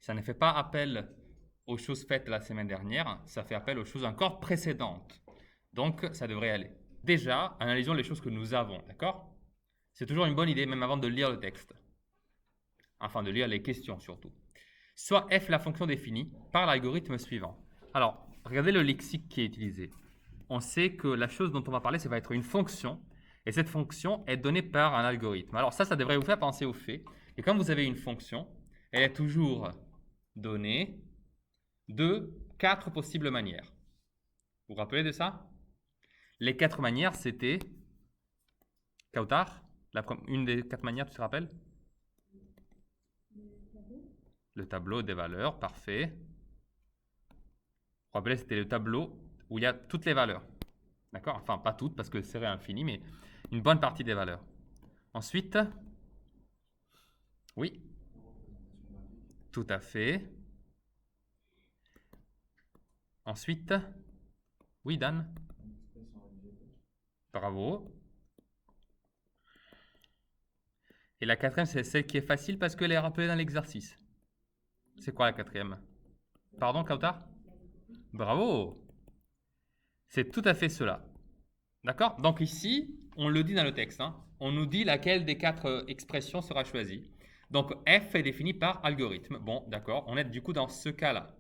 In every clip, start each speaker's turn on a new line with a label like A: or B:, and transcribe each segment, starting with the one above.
A: Ça ne fait pas appel aux choses faites la semaine dernière, ça fait appel aux choses encore précédentes. Donc, ça devrait aller. Déjà, analysons les choses que nous avons, d'accord? C'est toujours une bonne idée, même avant de lire le texte. Enfin, de lire les questions surtout. Soit f la fonction définie par l'algorithme suivant. Alors, regardez le lexique qui est utilisé. On sait que la chose dont on va parler, ça va être une fonction, et cette fonction est donnée par un algorithme. Alors ça devrait vous faire penser au fait que quand vous avez une fonction, elle est toujours donnée de 4 possibles manières. Vous vous rappelez de ça? Les 4 manières, c'était... Kautar, une des 4 manières, tu te rappelles? Le tableau des valeurs, parfait. Vous vous rappelez, c'était le tableau où il y a toutes les valeurs. D'accord? Enfin, pas toutes, parce que c'est infini, mais une bonne partie des valeurs. Ensuite, oui, tout à fait. Ensuite, oui, Dan. Bravo. Et la quatrième, c'est celle qui est facile parce qu'elle est rappelée dans l'exercice. C'est quoi la quatrième? Pardon, Kautar? Bravo. C'est tout à fait cela. D'accord? Donc ici, on le dit dans le texte. On nous dit laquelle des 4 expressions sera choisie. Donc f est défini par algorithme. Bon, d'accord, on est du coup dans ce cas-là.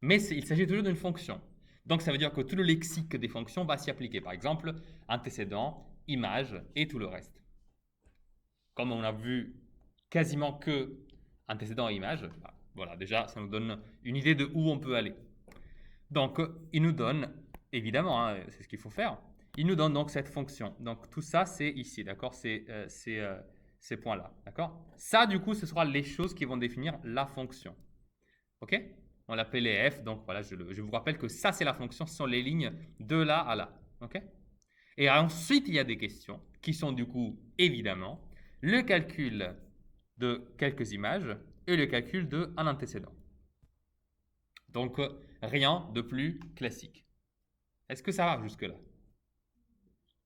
A: Mais il s'agit toujours d'une fonction. Donc ça veut dire que tout le lexique des fonctions va s'y appliquer. Par exemple, antécédent, image et tout le reste. Comme on a vu quasiment que antécédent et image, voilà, déjà ça nous donne une idée de où on peut aller. Donc il nous donne, évidemment, c'est ce qu'il faut faire, il nous donne donc cette fonction. Donc tout ça c'est ici, d'accord, ces points-là, d'accord. Ça du coup ce sera les choses qui vont définir la fonction. Ok? On l'appelle les f, donc voilà, je vous rappelle que ça c'est la fonction, ce sont les lignes de là à là. Ok? Et ensuite il y a des questions qui sont du coup évidemment le calcul de quelques images et le calcul d'un antécédent. Donc rien de plus classique. Est-ce que ça va jusque-là?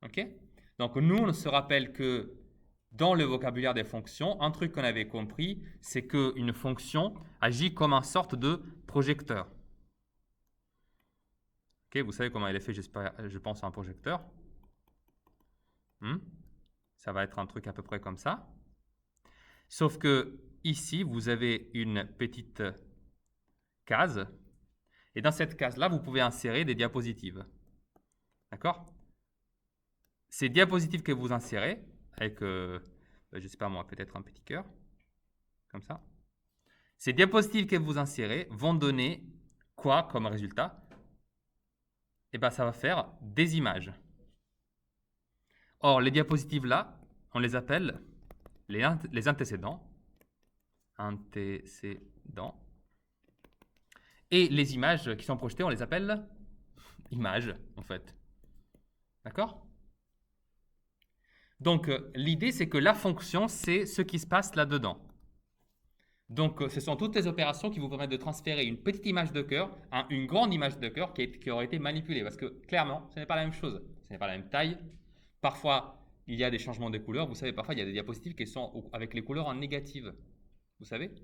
A: Ok? Donc nous on se rappelle que dans le vocabulaire des fonctions, un truc qu'on avait compris, c'est qu'une fonction agit comme une sorte de projecteur. Ok, vous savez comment elle est faite, je pense, un projecteur. Ça va être un truc à peu près comme ça. Sauf que ici, vous avez une petite case. Et dans cette case-là, vous pouvez insérer des diapositives. D'accord? Ces diapositives que vous insérez, avec, je ne sais pas moi, peut-être un petit cœur, comme ça. Ces diapositives que vous insérez vont donner quoi comme résultat? Eh bien, ça va faire des images. Or, les diapositives là, on les appelle les antécédents. Antécédents. Et les images qui sont projetées, on les appelle images, en fait. D'accord? Donc, l'idée, c'est que la fonction, c'est ce qui se passe là-dedans. Donc, ce sont toutes les opérations qui vous permettent de transférer une petite image de cœur à une grande image de cœur qui aurait été manipulée. Parce que, clairement, ce n'est pas la même chose. Ce n'est pas la même taille. Parfois, il y a des changements de couleurs. Vous savez, parfois, il y a des diapositives qui sont avec les couleurs en négative. Vous savez?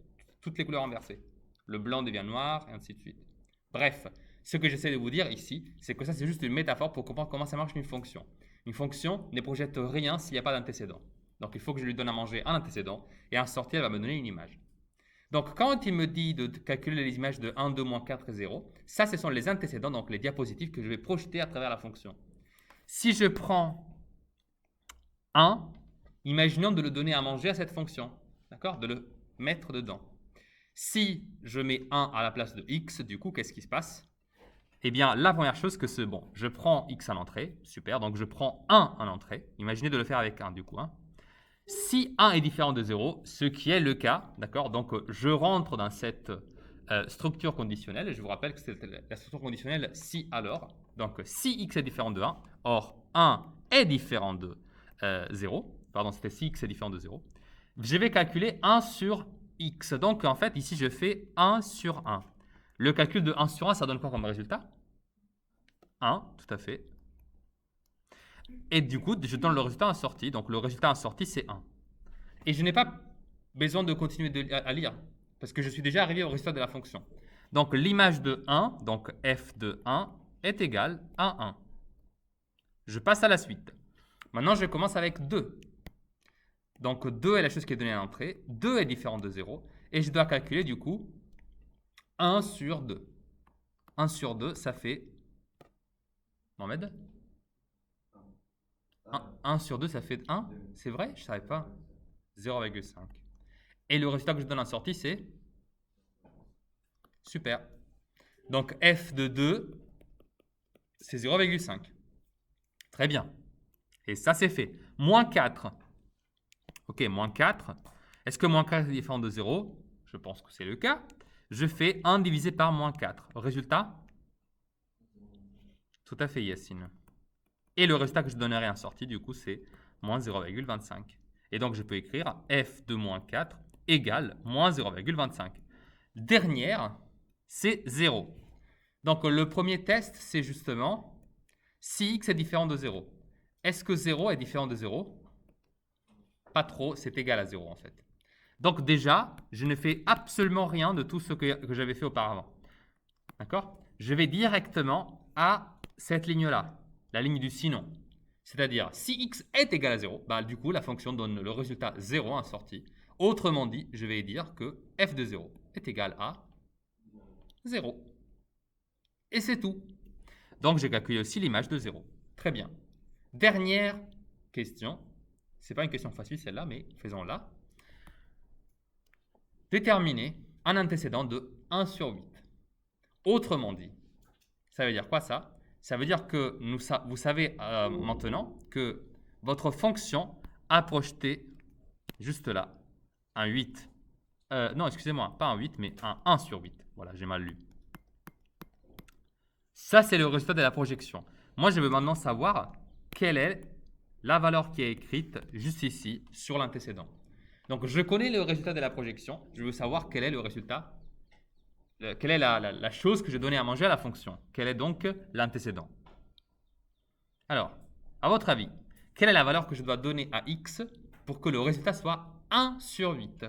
A: Toutes les couleurs inversées. Le blanc devient noir, et ainsi de suite. Bref, ce que j'essaie de vous dire ici, c'est que ça, c'est juste une métaphore pour comprendre comment ça marche une fonction. Une fonction ne projette rien s'il n'y a pas d'antécédent. Donc, il faut que je lui donne à manger un antécédent, et en sortie, elle va me donner une image. Donc, quand il me dit de calculer les images de 1, 2, moins 4 et 0, ça, ce sont les antécédents, donc les diapositives que je vais projeter à travers la fonction. Si je prends 1, imaginons de le donner à manger à cette fonction, d'accord? De le mettre dedans. Si je mets 1 à la place de x, du coup, qu'est-ce qui se passe? Eh bien, la première chose que c'est, bon, je prends x en entrée, super, donc je prends 1 en entrée. Imaginez de le faire avec 1, du coup. Si 1 est différent de 0, ce qui est le cas, d'accord, donc je rentre dans cette structure conditionnelle, et je vous rappelle que c'est la structure conditionnelle si alors, donc si x est différent de 1, or 1 est différent de 0, pardon, c'était si x est différent de 0, je vais calculer 1 sur x, donc en fait, ici je fais 1 sur 1. Le calcul de 1 sur 1, ça donne quoi comme résultat? 1, tout à fait. Et du coup, je donne le résultat en sortie. Donc, le résultat en sortie, c'est 1. Et je n'ai pas besoin de continuer à lire. parce que je suis déjà arrivé au résultat de la fonction. Donc, l'image de 1, donc f de 1, est égale à 1. Je passe à la suite. Maintenant, je commence avec 2. Donc, 2 est la chose qui est donnée à l'entrée. 2 est différent de 0. Et je dois calculer, du coup, 1 sur 2. 1 sur 2, ça fait... Mohamed 1 sur 2, ça fait 1. C'est vrai? Je ne savais pas. 0,5. Et le résultat que je donne en sortie, c'est... Super. Donc, f de 2, c'est 0,5. Très bien. Et ça, c'est fait. Moins 4. Ok, moins 4. Est-ce que moins 4 est différent de 0? Je pense que c'est le cas. Je fais 1 divisé par moins 4. Résultat? Tout à fait, Yacine. Et le résultat que je donnerai en sortie, du coup, c'est moins 0,25. Et donc, je peux écrire f de moins 4 égale moins 0,25. Dernière, c'est 0. Donc, le premier test, c'est justement si x est différent de 0. Est-ce que 0 est différent de 0? Pas trop, c'est égal à 0 en fait. Donc déjà, je ne fais absolument rien de tout ce que j'avais fait auparavant. D'accord? Je vais directement à cette ligne-là, la ligne du sinon. C'est-à-dire, si x est égal à 0, bah, du coup, la fonction donne le résultat 0 en sortie. Autrement dit, je vais dire que f de 0 est égal à 0. Et c'est tout. Donc, j'ai calculé aussi l'image de 0. Très bien. Dernière question. Ce n'est pas une question facile celle-là, mais faisons-la. Déterminer un antécédent de 1 sur 8. Autrement dit, ça veut dire quoi ça? Ça veut dire que vous savez maintenant que votre fonction a projeté juste là un 8. Non, excusez-moi, pas un 8, mais un 1 sur 8. Voilà, j'ai mal lu. Ça, c'est le résultat de la projection. Moi, je veux maintenant savoir quelle est la valeur qui est écrite juste ici sur l'antécédent. Donc, je connais le résultat de la projection. Je veux savoir quel est le résultat, quelle est la chose que j'ai donnée à manger à la fonction. Quel est donc l'antécédent? Alors, à votre avis, quelle est la valeur que je dois donner à x pour que le résultat soit 1 sur 8?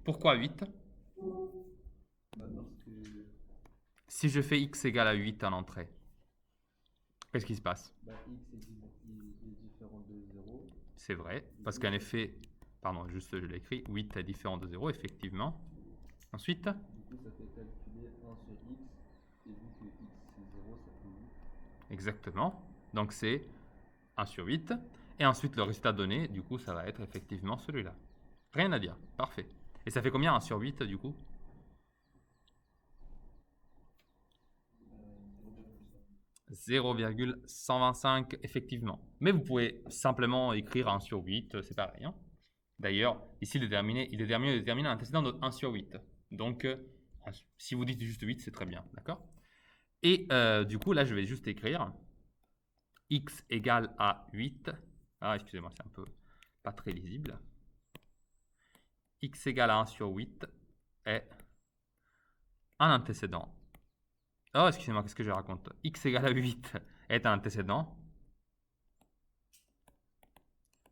A: Pourquoi 8? Si je fais x égale à 8 en entrée, qu'est-ce qui se passe?
B: X est différent de 0.
A: C'est vrai, parce qu'en effet, pardon, juste je l'écris, 8 est différent de 0, effectivement. Ensuite,
B: Du coup, ça fait calculer 1 sur x, et vu que x c'est 0, ça fait 8.
A: exactement. Donc c'est 1 sur 8. Et ensuite, le résultat donné, du coup, ça va être effectivement celui-là. Rien à dire, parfait. Et ça fait combien 1 sur 8, du coup? 0,125, effectivement. Mais vous pouvez simplement écrire 1 sur 8, c'est pareil. Hein. D'ailleurs, ici, il détermine un antécédent de 1 sur 8. Donc, si vous dites juste 8, c'est très bien, d'accord? Et du coup, là, je vais juste écrire x égale à 8. Ah, excusez-moi, c'est un peu pas très lisible. X égale à 1 sur 8 est un antécédent. Oh, excusez-moi, qu'est-ce que je raconte? X égale à 8 est un antécédent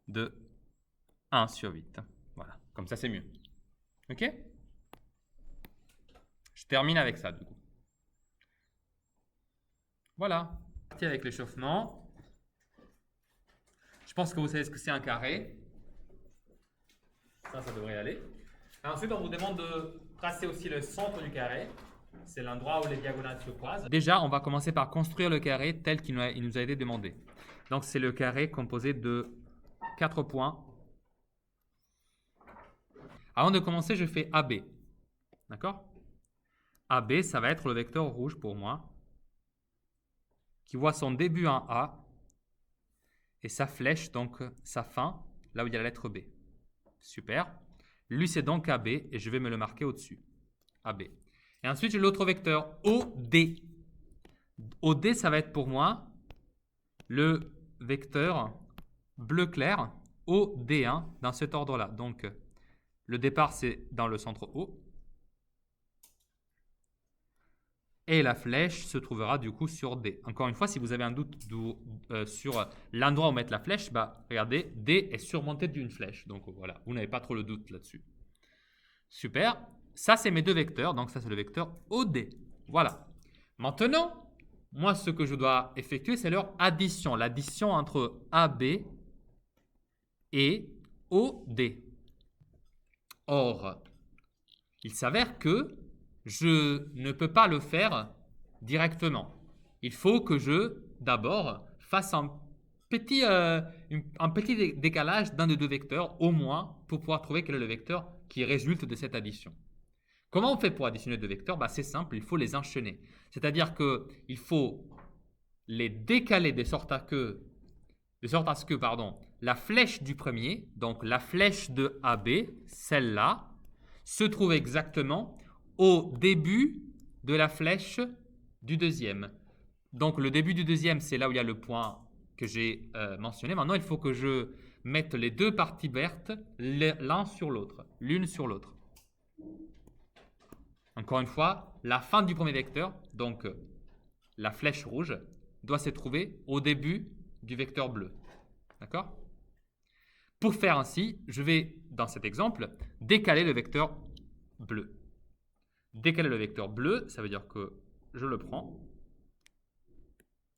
A: de 1 sur 8. Voilà, comme ça c'est mieux. Ok? Je termine avec ça du coup. Voilà. Parti avec l'échauffement. Je pense que vous savez ce que c'est un carré. Ça devrait aller. Et ensuite, on vous demande de tracer aussi le centre du carré. C'est l'endroit où les diagonales se croisent. Déjà, on va commencer par construire le carré tel qu'il nous a été demandé. Donc, c'est le carré composé de 4 points. Avant de commencer, je fais AB. D'accord? AB, ça va être le vecteur rouge pour moi, qui voit son début en A et sa flèche, donc sa fin, là où il y a la lettre B. Super. Lui, c'est donc AB et je vais me le marquer au-dessus. AB. Et ensuite, j'ai l'autre vecteur, OD. OD, ça va être pour moi le vecteur bleu clair, OD1, dans cet ordre-là. Donc, le départ, c'est dans le centre O. Et la flèche se trouvera du coup sur D. Encore une fois, si vous avez un doute sur l'endroit où mettre la flèche, bah, regardez, D est surmonté d'une flèche. Donc voilà, vous n'avez pas trop le doute là-dessus. Super. Ça, c'est mes deux vecteurs. Donc ça, c'est le vecteur OD. Voilà. Maintenant, moi, ce que je dois effectuer, c'est leur addition. L'addition entre AB et OD. Or, il s'avère que je ne peux pas le faire directement. Il faut que je, d'abord, fasse un petit décalage d'un des deux vecteurs, au moins, pour pouvoir trouver quel est le vecteur qui résulte de cette addition. Comment on fait pour additionner deux vecteurs? Bah, c'est simple, il faut les enchaîner. C'est-à-dire qu'il faut les décaler de sorte à ce que la flèche du premier, donc la flèche de AB, celle-là, se trouve exactement au début de la flèche du deuxième. Donc le début du deuxième, c'est là où il y a le point que j'ai mentionné. Maintenant, il faut que je mette les deux parties vertes l'un sur l'autre, l'une sur l'autre. Encore une fois, la fin du premier vecteur, donc la flèche rouge, doit se trouver au début du vecteur bleu. D'accord? Pour faire ainsi, je vais, dans cet exemple, décaler le vecteur bleu. Décaler le vecteur bleu, ça veut dire que je le prends.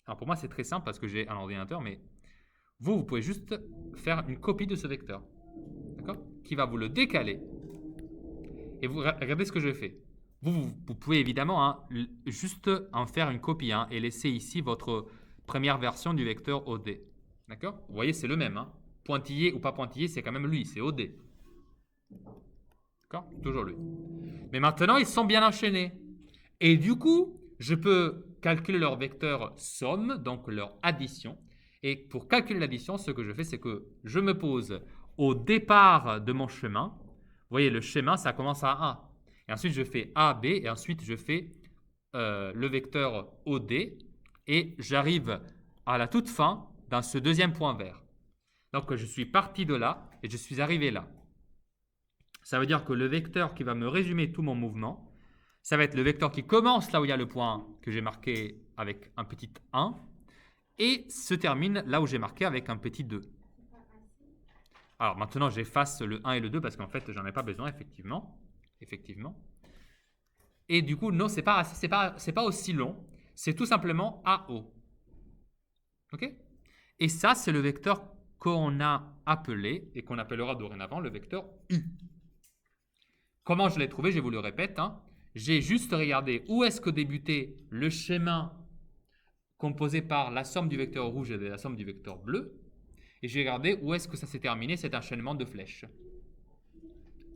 A: Alors pour moi, c'est très simple parce que j'ai un ordinateur, mais vous pouvez juste faire une copie de ce vecteur. D'accord? Qui va vous le décaler. Et vous regardez ce que je fais. Vous pouvez évidemment juste en faire une copie et laisser ici votre première version du vecteur OD. D'accord? Vous voyez, c'est le même. Pointillé ou pas pointillé, c'est quand même lui, c'est OD. D'accord? Toujours lui. Mais maintenant, ils sont bien enchaînés. Et du coup, je peux calculer leur vecteur somme, donc leur addition. Et pour calculer l'addition, ce que je fais, c'est que je me pose au départ de mon chemin. Vous voyez, le schéma, ça commence à A. Et ensuite, je fais AB, et ensuite, je fais le vecteur OD. Et j'arrive à la toute fin dans ce deuxième point vert. Donc, je suis parti de là et je suis arrivé là. Ça veut dire que le vecteur qui va me résumer tout mon mouvement, ça va être le vecteur qui commence là où il y a le point que j'ai marqué avec un petit 1 et se termine là où j'ai marqué avec un petit 2. Alors maintenant, j'efface le 1 et le 2 parce qu'en fait, j'en ai pas besoin, effectivement. Et du coup, non, c'est pas aussi long. C'est tout simplement AO. OK? Et ça, c'est le vecteur qu'on a appelé et qu'on appellera dorénavant le vecteur U. Comment je l'ai trouvé? Je vous le répète. J'ai juste regardé où est-ce que débutait le schéma composé par la somme du vecteur rouge et de la somme du vecteur bleu. Et j'ai regardé où est-ce que ça s'est terminé, cet enchaînement de flèches.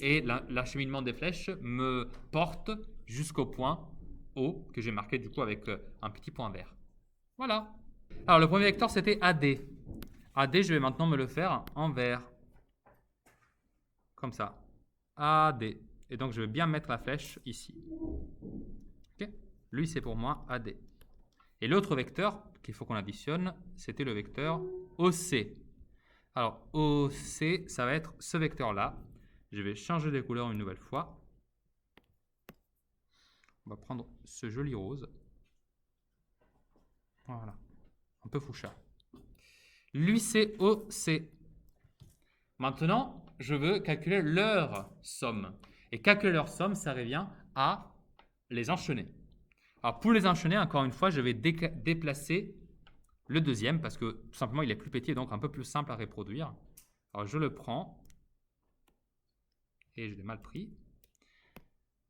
A: Et l'acheminement des flèches me porte jusqu'au point O, que j'ai marqué du coup avec un petit point vert. Voilà. Alors le premier vecteur, c'était AD. AD, je vais maintenant me le faire en vert. Comme ça. AD. Et donc, je vais bien mettre la flèche ici. Okay. Lui, c'est pour moi AD. Et l'autre vecteur qu'il faut qu'on additionne, c'était le vecteur OC. Alors, OC, ça va être ce vecteur-là. Je vais changer de couleur une nouvelle fois. On va prendre ce joli rose. Voilà. Un peu fouchard. Lui, c'est OC. Maintenant, je veux calculer leur somme. Et calculer leur somme, ça revient à les enchaîner. Alors, pour les enchaîner, encore une fois, je vais déplacer le deuxième parce que tout simplement, il est plus petit et donc un peu plus simple à reproduire. Alors, je le prends et je l'ai mal pris.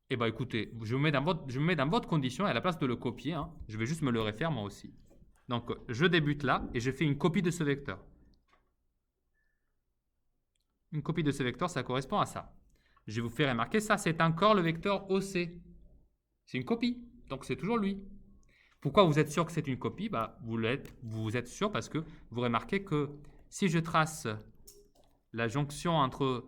A: Et bien, écoutez, je me mets dans votre condition et à la place de le copier, je vais juste me le refaire moi aussi. Donc, je débute là et je fais une copie de ce vecteur. Une copie de ce vecteur, ça correspond à ça. Je vais vous faire remarquer, ça c'est encore le vecteur OC. C'est une copie, donc c'est toujours lui. Pourquoi vous êtes sûr que c'est une copie? Vous êtes sûr parce que vous remarquez que si je trace la jonction entre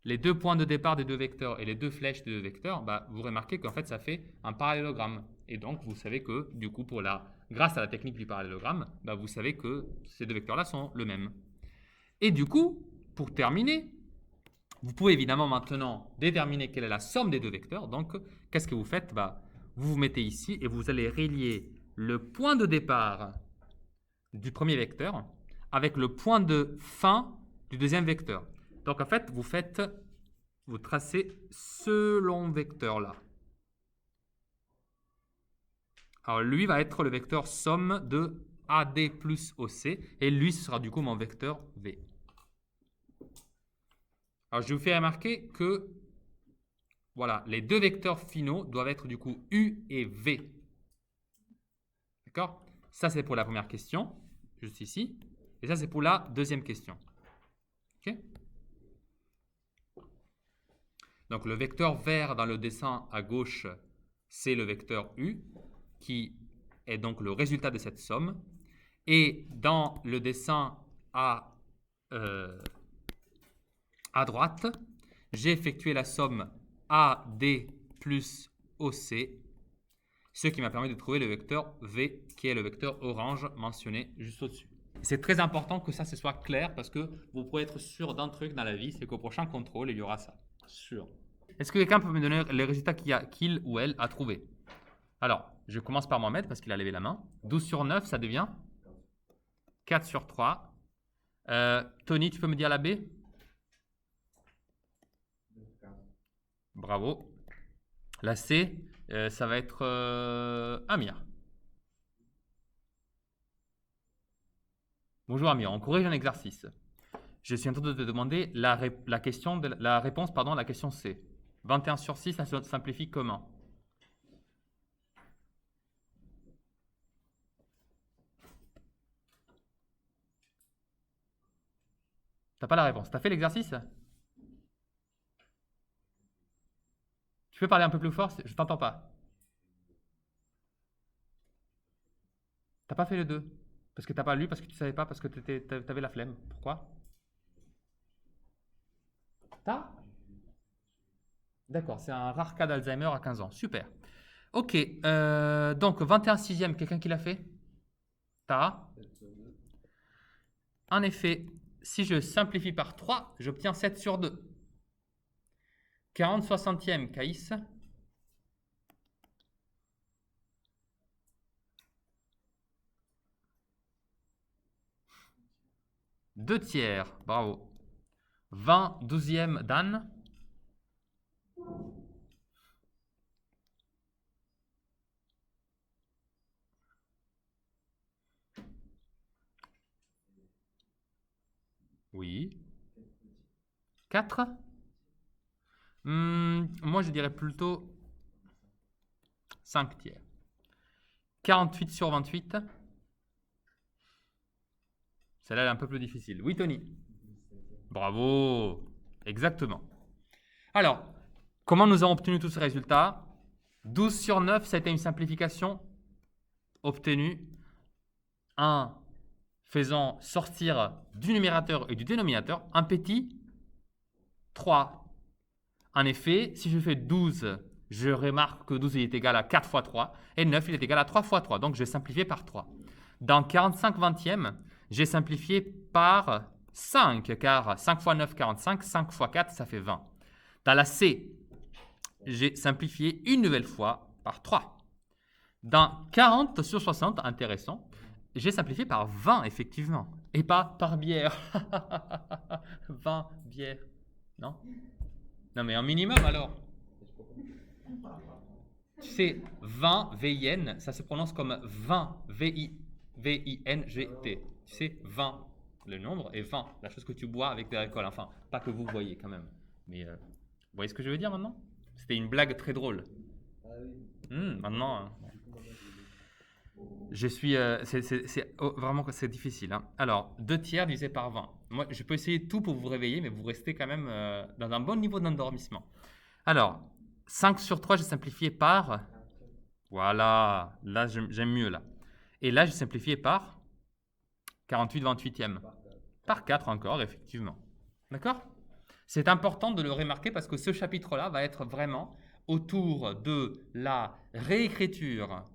A: les deux points de départ des deux vecteurs et les deux flèches des deux vecteurs, vous remarquez qu'en fait ça fait un parallélogramme. Et donc vous savez que du coup, grâce à la technique du parallélogramme, vous savez que ces deux vecteurs-là sont le même. Et du coup, pour terminer, vous pouvez évidemment maintenant déterminer quelle est la somme des deux vecteurs. Donc, qu'est-ce que vous faites? vous vous mettez ici et vous allez relier le point de départ du premier vecteur avec le point de fin du deuxième vecteur. Donc en fait, vous tracez ce long vecteur là. Alors lui va être le vecteur somme de AD plus OC et lui ce sera du coup mon vecteur V. Alors je vous fais remarquer que voilà, les deux vecteurs finaux doivent être du coup U et V. D'accord? Ça c'est pour la première question, juste ici. Et ça c'est pour la deuxième question. Ok? Donc le vecteur vert dans le dessin à gauche, c'est le vecteur U, qui est donc le résultat de cette somme. Et dans le dessin à droite, j'ai effectué la somme AD plus OC, ce qui m'a permis de trouver le vecteur V, qui est le vecteur orange mentionné juste au-dessus. C'est très important que ça, ce soit clair, parce que vous pouvez être sûr d'un truc dans la vie, c'est qu'au prochain contrôle, il y aura ça. Sûr. Est-ce que quelqu'un peut me donner les résultats qu'il ou elle a trouvé? Alors, je commence par Mohamed, parce qu'il a levé la main. 12 sur 9, ça devient 4 sur 3. Tony, tu peux me dire la B? Bravo. La C, ça va être Amir. Bonjour Amir, on corrige un exercice. Je suis en train de te demander la réponse à la question C. 21 sur 6, ça se simplifie comment? T'as pas la réponse. T'as fait l'exercice? Tu peux parler un peu plus fort? Je t'entends pas. T'as pas fait le 2? Parce que t'as pas lu, parce que tu savais pas, parce que t'avais la flemme. Pourquoi? T'as? D'accord, c'est un rare cas d'Alzheimer à 15 ans. Super. Ok, donc 21 sixième, quelqu'un qui l'a fait? T'as? En effet, si je simplifie par 3, j'obtiens 7 sur 2. 40 soixantième, Caïs. Deux tiers, bravo. 20 douzième, Dan. Oui. 4. Moi, je dirais plutôt 5 tiers. 48 sur 28. Celle-là est un peu plus difficile. Oui, Tony. Bravo. Exactement. Alors, comment nous avons obtenu tous ces résultats? 12 sur 9, ça a été une simplification obtenue en faisant sortir du numérateur et du dénominateur un petit 3. En effet, si je fais 12, je remarque que 12 est égal à 4 fois 3 et 9 il est égal à 3 fois 3. Donc, je vais simplifier par 3. Dans 45 vingtièmes, j'ai simplifié par 5 car 5 fois 9, 45, 5 fois 4, ça fait 20. Dans la C, j'ai simplifié une nouvelle fois par 3. Dans 40 sur 60, intéressant, j'ai simplifié par 20 effectivement et pas par bière. 20 bières, non? Non, mais un minimum alors. Tu sais, 20 VIN, ça se prononce comme 20 VINGT. Tu sais, 20 le nombre et 20 la chose que tu bois avec de l'alcool. Enfin, pas que vous voyez quand même. Mais vous voyez ce que je veux dire maintenant? C'était une blague très drôle. Maintenant, je suis. Vraiment, c'est difficile. Hein. Alors, 2 tiers divisé par 20. Moi, je peux essayer tout pour vous réveiller, mais vous restez quand même dans un bon niveau d'endormissement. Alors, 5 sur 3, j'ai simplifié par. Voilà. Là, j'aime mieux, là. Et là, j'ai simplifié par 48 28e. Par 4 encore, effectivement. D'accord? C'est important de le remarquer parce que ce chapitre-là va être vraiment autour de la réécriture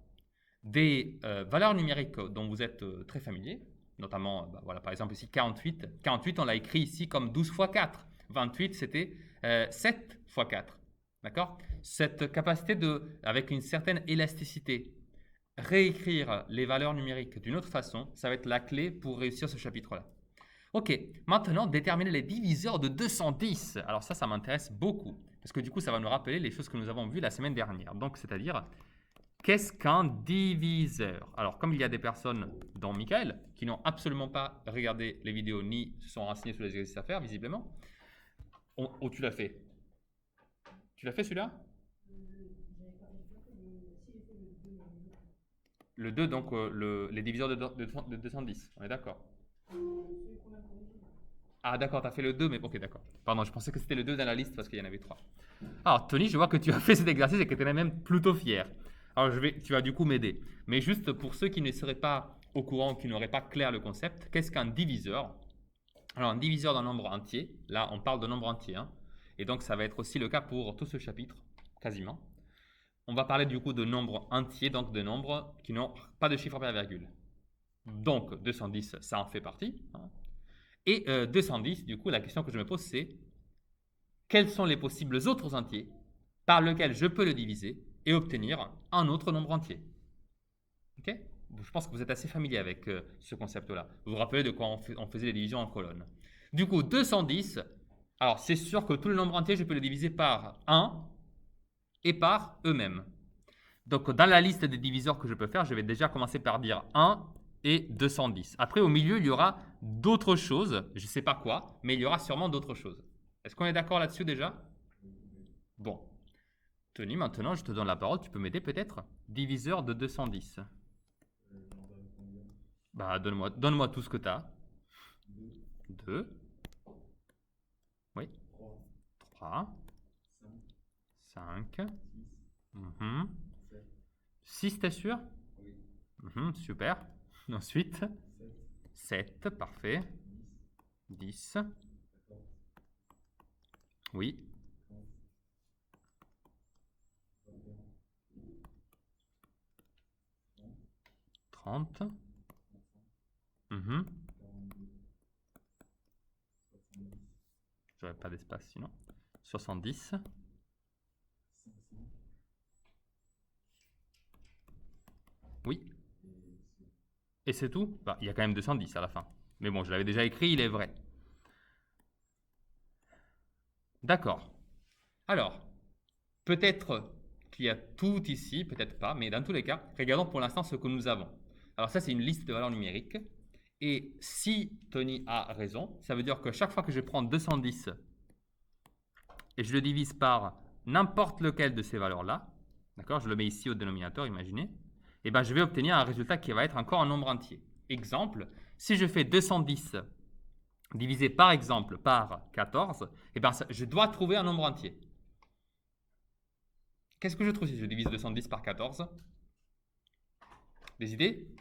A: des valeurs numériques dont vous êtes très familier, notamment, voilà, par exemple ici 48. 48, on l'a écrit ici comme 12 fois 4. 28, c'était 7 fois 4. D'accord? cette capacité de, avec une certaine élasticité, réécrire les valeurs numériques d'une autre façon, ça va être la clé pour réussir ce chapitre-là. Ok, maintenant, déterminer les diviseurs de 210. Alors ça m'intéresse beaucoup, parce que du coup, ça va nous rappeler les choses que nous avons vues la semaine dernière. Donc, c'est-à-dire, qu'est-ce qu'un diviseur? Alors, comme il y a des personnes, dont Michael, qui n'ont absolument pas regardé les vidéos ni se sont renseignées sur les exercices à faire, visiblement, oh, tu l'as fait. Tu l'as fait celui-là? Le 2, donc les diviseurs de 210, on est d'accord? Ah d'accord, tu as fait le 2, mais ok, d'accord. Pardon, je pensais que c'était le 2 dans la liste parce qu'il y en avait 3. Alors Tony, je vois que tu as fait cet exercice et que tu es même plutôt fier. Alors tu vas du coup m'aider. Mais juste pour ceux qui ne seraient pas au courant, qui n'auraient pas clair le concept, qu'est-ce qu'un diviseur? Alors un diviseur d'un nombre entier, là on parle de nombre entier, hein, et donc ça va être aussi le cas pour tout ce chapitre, quasiment. On va parler du coup de nombres entiers, donc de nombres qui n'ont pas de chiffre par virgule. Donc 210, ça en fait partie. Hein. Et 210, du coup, la question que je me pose, c'est quels sont les possibles autres entiers par lesquels je peux le diviser et obtenir un autre nombre entier? Ok? Je pense que vous êtes assez familier avec ce concept-là. Vous vous rappelez de quoi on faisait les divisions en colonnes. Du coup, 210, alors c'est sûr que tous les nombres entiers, je peux les diviser par 1 et par eux-mêmes. Donc, dans la liste des diviseurs que je peux faire, je vais déjà commencer par dire 1 et 210. Après, au milieu, il y aura d'autres choses. Je ne sais pas quoi, mais il y aura sûrement d'autres choses. Est-ce qu'on est d'accord là-dessus déjà? Bon. Tony, maintenant, je te donne la parole. Tu peux m'aider peut-être? Diviseur de 210. Bah, donne-moi tout ce que tu as. 2. Oui. 3. 5. 6, t'es sûr? Oui. Super. Ensuite, 7, parfait. 10. Oui. 30. J'aurais pas d'espace sinon. 70. Oui. Et c'est tout? Bah, il y a quand même 210 à la fin. Mais bon, je l'avais déjà écrit, il est vrai. D'accord. Alors, peut-être qu'il y a tout ici, peut-être pas, mais dans tous les cas, regardons pour l'instant ce que nous avons. Alors ça, c'est une liste de valeurs numériques. Et si Tony a raison, ça veut dire que chaque fois que je prends 210 et je le divise par n'importe lequel de ces valeurs-là, d'accord, je le mets ici au dénominateur, imaginez, et ben je vais obtenir un résultat qui va être encore un nombre entier. Exemple, si je fais 210 divisé par exemple par 14, et ben je dois trouver un nombre entier. Qu'est-ce que je trouve si je divise 210 par 14? Des idées?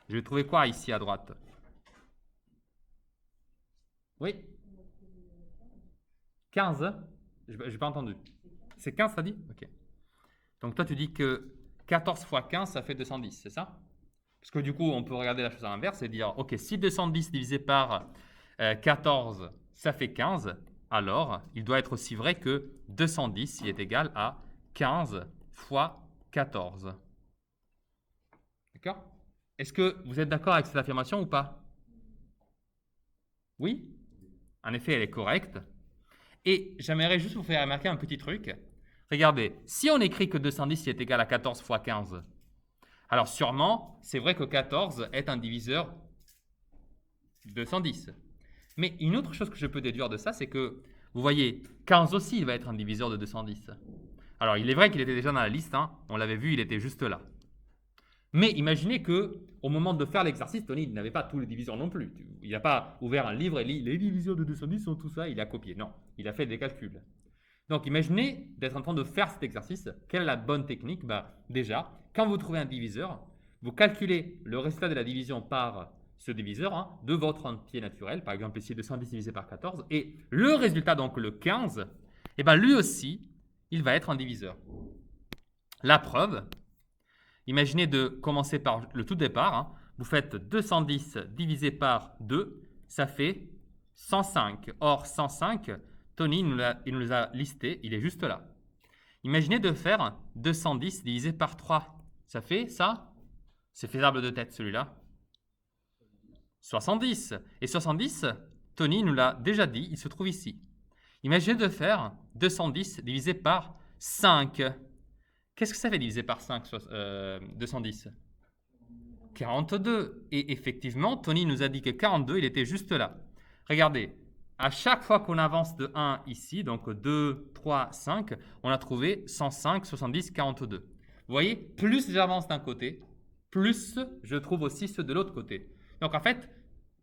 A: Je vais trouver quoi ici à droite? Oui? 15? Je n'ai pas entendu. C'est 15, ça dit? Ok. Donc toi, tu dis que 14 fois 15, ça fait 210, c'est ça? Parce que du coup, on peut regarder la chose à l'inverse et dire, ok, si 210 divisé par 14, ça fait 15, alors il doit être aussi vrai que 210, il est égal à 15 fois 14. D'accord? Est-ce que vous êtes d'accord avec cette affirmation ou pas? Oui? En effet, elle est correcte. Et j'aimerais juste vous faire remarquer un petit truc. Regardez, si on écrit que 210 est égal à 14 fois 15, alors sûrement, c'est vrai que 14 est un diviseur de 210. Mais une autre chose que je peux déduire de ça, c'est que, vous voyez, 15 aussi, il va être un diviseur de 210. Alors, il est vrai qu'il était déjà dans la liste, hein, on l'avait vu, il était juste là. Mais imaginez que, au moment de faire l'exercice, Tony n'avait pas tous les diviseurs non plus. Il n'a pas ouvert un livre et dit les diviseurs de 210 sont tout ça, il a copié. Non, il a fait des calculs. Donc imaginez d'être en train de faire cet exercice. Quelle est la bonne technique? Déjà, quand vous trouvez un diviseur, vous calculez le résultat de la division par ce diviseur hein, de votre entier naturel. Par exemple, ici 210 divisé par 14. Et le résultat, donc le 15, lui aussi, il va être un diviseur. La preuve, imaginez de commencer par le tout départ. Hein. Vous faites 210 divisé par 2, ça fait 105. Or, 105, Tony il nous l'a listé, il est juste là. Imaginez de faire 210 divisé par 3. Ça fait ça? C'est faisable de tête celui-là. 70. Et 70, Tony nous l'a déjà dit, il se trouve ici. Imaginez de faire 210 divisé par 5. Qu'est-ce que ça fait divisé par 5, 210? 42. Et effectivement, Tony nous a dit que 42, il était juste là. Regardez, à chaque fois qu'on avance de 1 ici, donc 2, 3, 5, on a trouvé 105, 70, 42. Vous voyez, plus j'avance d'un côté, plus je trouve aussi ceux de l'autre côté. Donc en fait,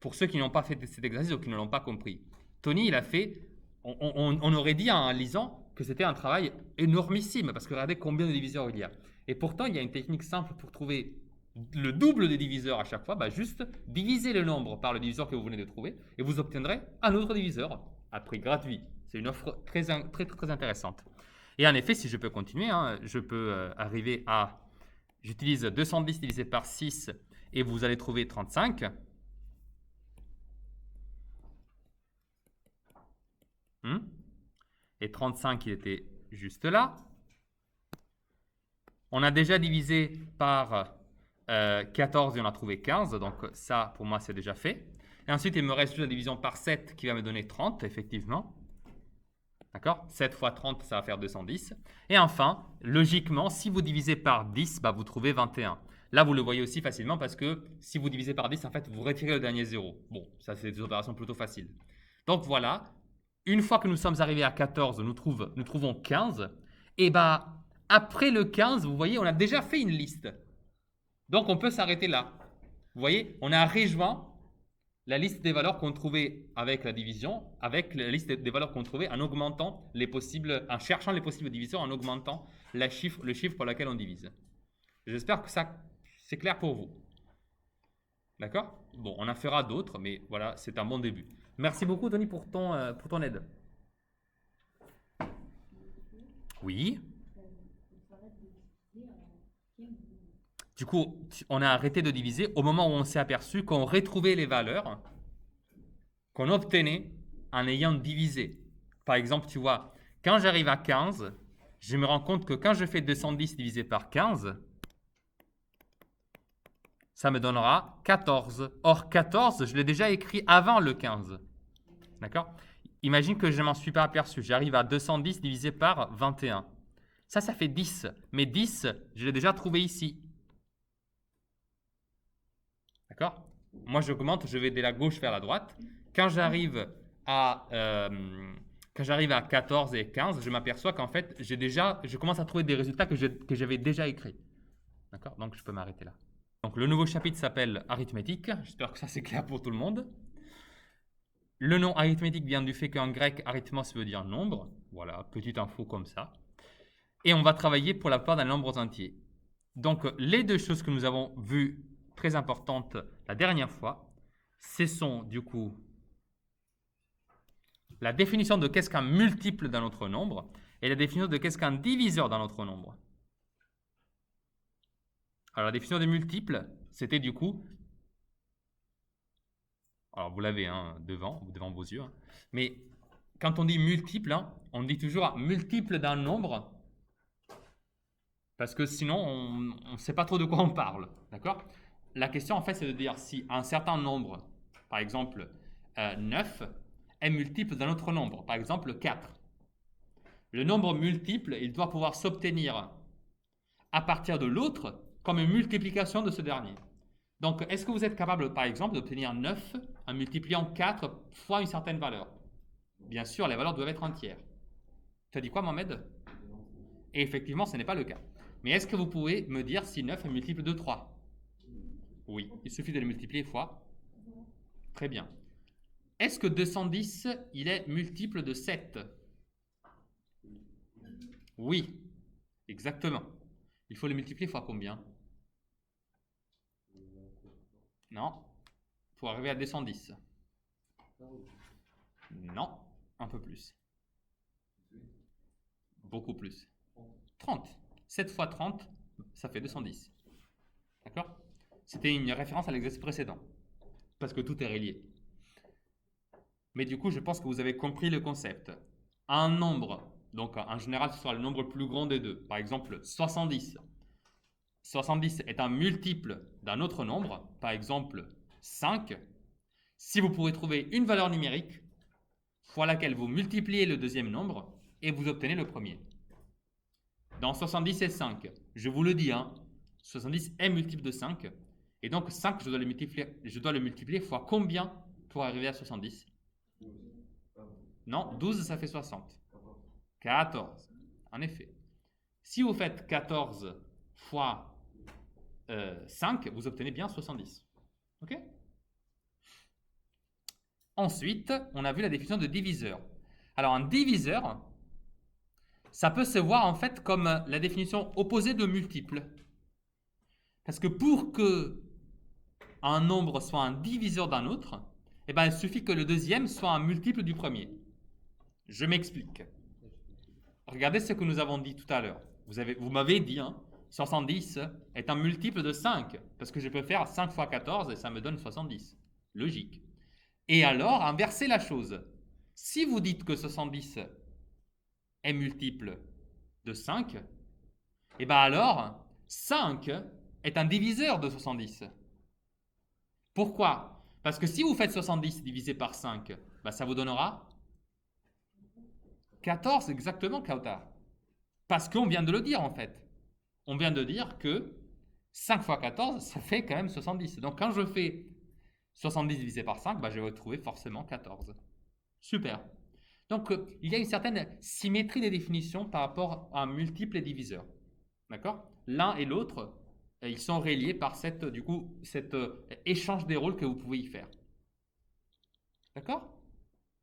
A: pour ceux qui n'ont pas fait cet exercice ou qui ne l'ont pas compris, Tony, il a fait, on aurait dit en lisant que c'était un travail énormissime, parce que regardez combien de diviseurs il y a. Et pourtant, il y a une technique simple pour trouver le double des diviseurs à chaque fois, juste diviser le nombre par le diviseur que vous venez de trouver et vous obtiendrez un autre diviseur à prix gratuit. C'est une offre très intéressante. Et en effet, si je peux continuer, je peux arriver à... J'utilise 210 divisé par 6 et vous allez trouver 35. Et 35, il était juste là. On a déjà divisé par 14 et on a trouvé 15, donc ça, pour moi, c'est déjà fait. Et ensuite, il me reste juste la division par 7 qui va me donner 30, effectivement. D'accord? 7 fois 30, ça va faire 210. Et enfin, logiquement, si vous divisez par 10, vous trouvez 21. Là, vous le voyez aussi facilement parce que si vous divisez par 10, en fait, vous retirez le dernier zéro. Bon, ça, c'est des opérations plutôt faciles. Donc voilà, une fois que nous sommes arrivés à 14, nous trouvons 15. Et après le 15, vous voyez, on a déjà fait une liste. Donc, on peut s'arrêter là. Vous voyez, on a rejoint la liste des valeurs qu'on trouvait avec la division, avec la liste des valeurs qu'on trouvait en augmentant les possibles, en cherchant les possibles diviseurs, en augmentant le chiffre pour lequel on divise. J'espère que ça, c'est clair pour vous. D'accord? Bon, on en fera d'autres, mais voilà, c'est un bon début. Merci beaucoup, Tony, pour ton aide. Oui. Du coup, on a arrêté de diviser au moment où on s'est aperçu qu'on retrouvait les valeurs qu'on obtenait en ayant divisé. Par exemple, tu vois, quand j'arrive à 15, je me rends compte que quand je fais 210 divisé par 15, ça me donnera 14. Or, 14, je l'ai déjà écrit avant le 15. D'accord? Imagine que je ne m'en suis pas aperçu. J'arrive à 210 divisé par 21. Ça fait 10. Mais 10, je l'ai déjà trouvé ici. D'accord? Moi, j'augmente, je vais de la gauche vers la droite. Quand j'arrive à 14 et 15, je m'aperçois qu'en fait, je commence à trouver des résultats que j'avais déjà écrits. D'accord? Donc, je peux m'arrêter là. Donc, le nouveau chapitre s'appelle arithmétique. J'espère que ça, c'est clair pour tout le monde. Le nom arithmétique vient du fait qu'en grec, arithmos veut dire nombre. Voilà, petite info comme ça. Et on va travailler pour la plupart d'un nombre entier. Donc, les deux choses que nous avons vues très importantes la dernière fois, ce sont du coup la définition de qu'est-ce qu'un multiple dans notre nombre et la définition de qu'est-ce qu'un diviseur dans notre nombre. Alors, la définition des multiples, c'était du coup, alors vous l'avez devant vos yeux, mais quand on dit multiple, on dit toujours multiple d'un nombre, parce que sinon, on ne sait pas trop de quoi on parle, d'accord? La question, en fait, c'est de dire si un certain nombre, par exemple 9, est multiple d'un autre nombre, par exemple 4. Le nombre multiple, il doit pouvoir s'obtenir à partir de l'autre comme une multiplication de ce dernier. Donc, est-ce que vous êtes capable, par exemple, d'obtenir 9 en multipliant 4 fois une certaine valeur? Bien sûr, les valeurs doivent être entières. Tu as dit quoi, Mohamed? Et effectivement, ce n'est pas le cas. Mais est-ce que vous pouvez me dire si 9 est multiple de 3? Oui, il suffit de le multiplier fois. Très bien. Est-ce que 210, il est multiple de 7? Oui, exactement. Il faut le multiplier fois combien? Non, pour arriver à 210. Non, un peu plus. Beaucoup plus. 30. 7 fois 30, ça fait 210. D'accord? C'était une référence à l'exercice précédent, parce que tout est relié. Mais du coup, je pense que vous avez compris le concept. Un nombre Donc, en général, ce sera le nombre le plus grand des deux. Par exemple, 70. 70 est un multiple d'un autre nombre, par exemple 5. Si vous pourrez trouver une valeur numérique fois laquelle vous multipliez le deuxième nombre et vous obtenez le premier. Dans 70 et 5, je vous le dis, 70 est multiple de 5. Et donc 5, je dois le multiplier fois combien pour arriver à 70? Non, 12, ça fait 60. 14, en effet. Si vous faites 14 fois 5, vous obtenez bien 70. Ok? Ensuite, on a vu la définition de diviseur. Alors, un diviseur, ça peut se voir en fait comme la définition opposée de multiple. Parce que pour que un nombre soit un diviseur d'un autre, eh ben, il suffit que le deuxième soit un multiple du premier. Je m'explique. Regardez ce que nous avons dit tout à l'heure. Vous m'avez dit, 70 est un multiple de 5, parce que je peux faire 5 fois 14 et ça me donne 70. Logique. Et alors, inversez la chose. Si vous dites que 70 est multiple de 5, et bien alors, 5 est un diviseur de 70. Pourquoi? Parce que si vous faites 70 divisé par 5, ben ça vous donnera 14 exactement, Kautar. Parce qu'on vient de le dire en fait. On vient de dire que 5 fois 14, ça fait quand même 70. Donc quand je fais 70 divisé par 5, bah, je vais retrouver forcément 14. Super. Donc il y a une certaine symétrie des définitions par rapport à un multiple et diviseur. D'accord? L'un et l'autre, ils sont reliés par cet échange des rôles que vous pouvez y faire. D'accord?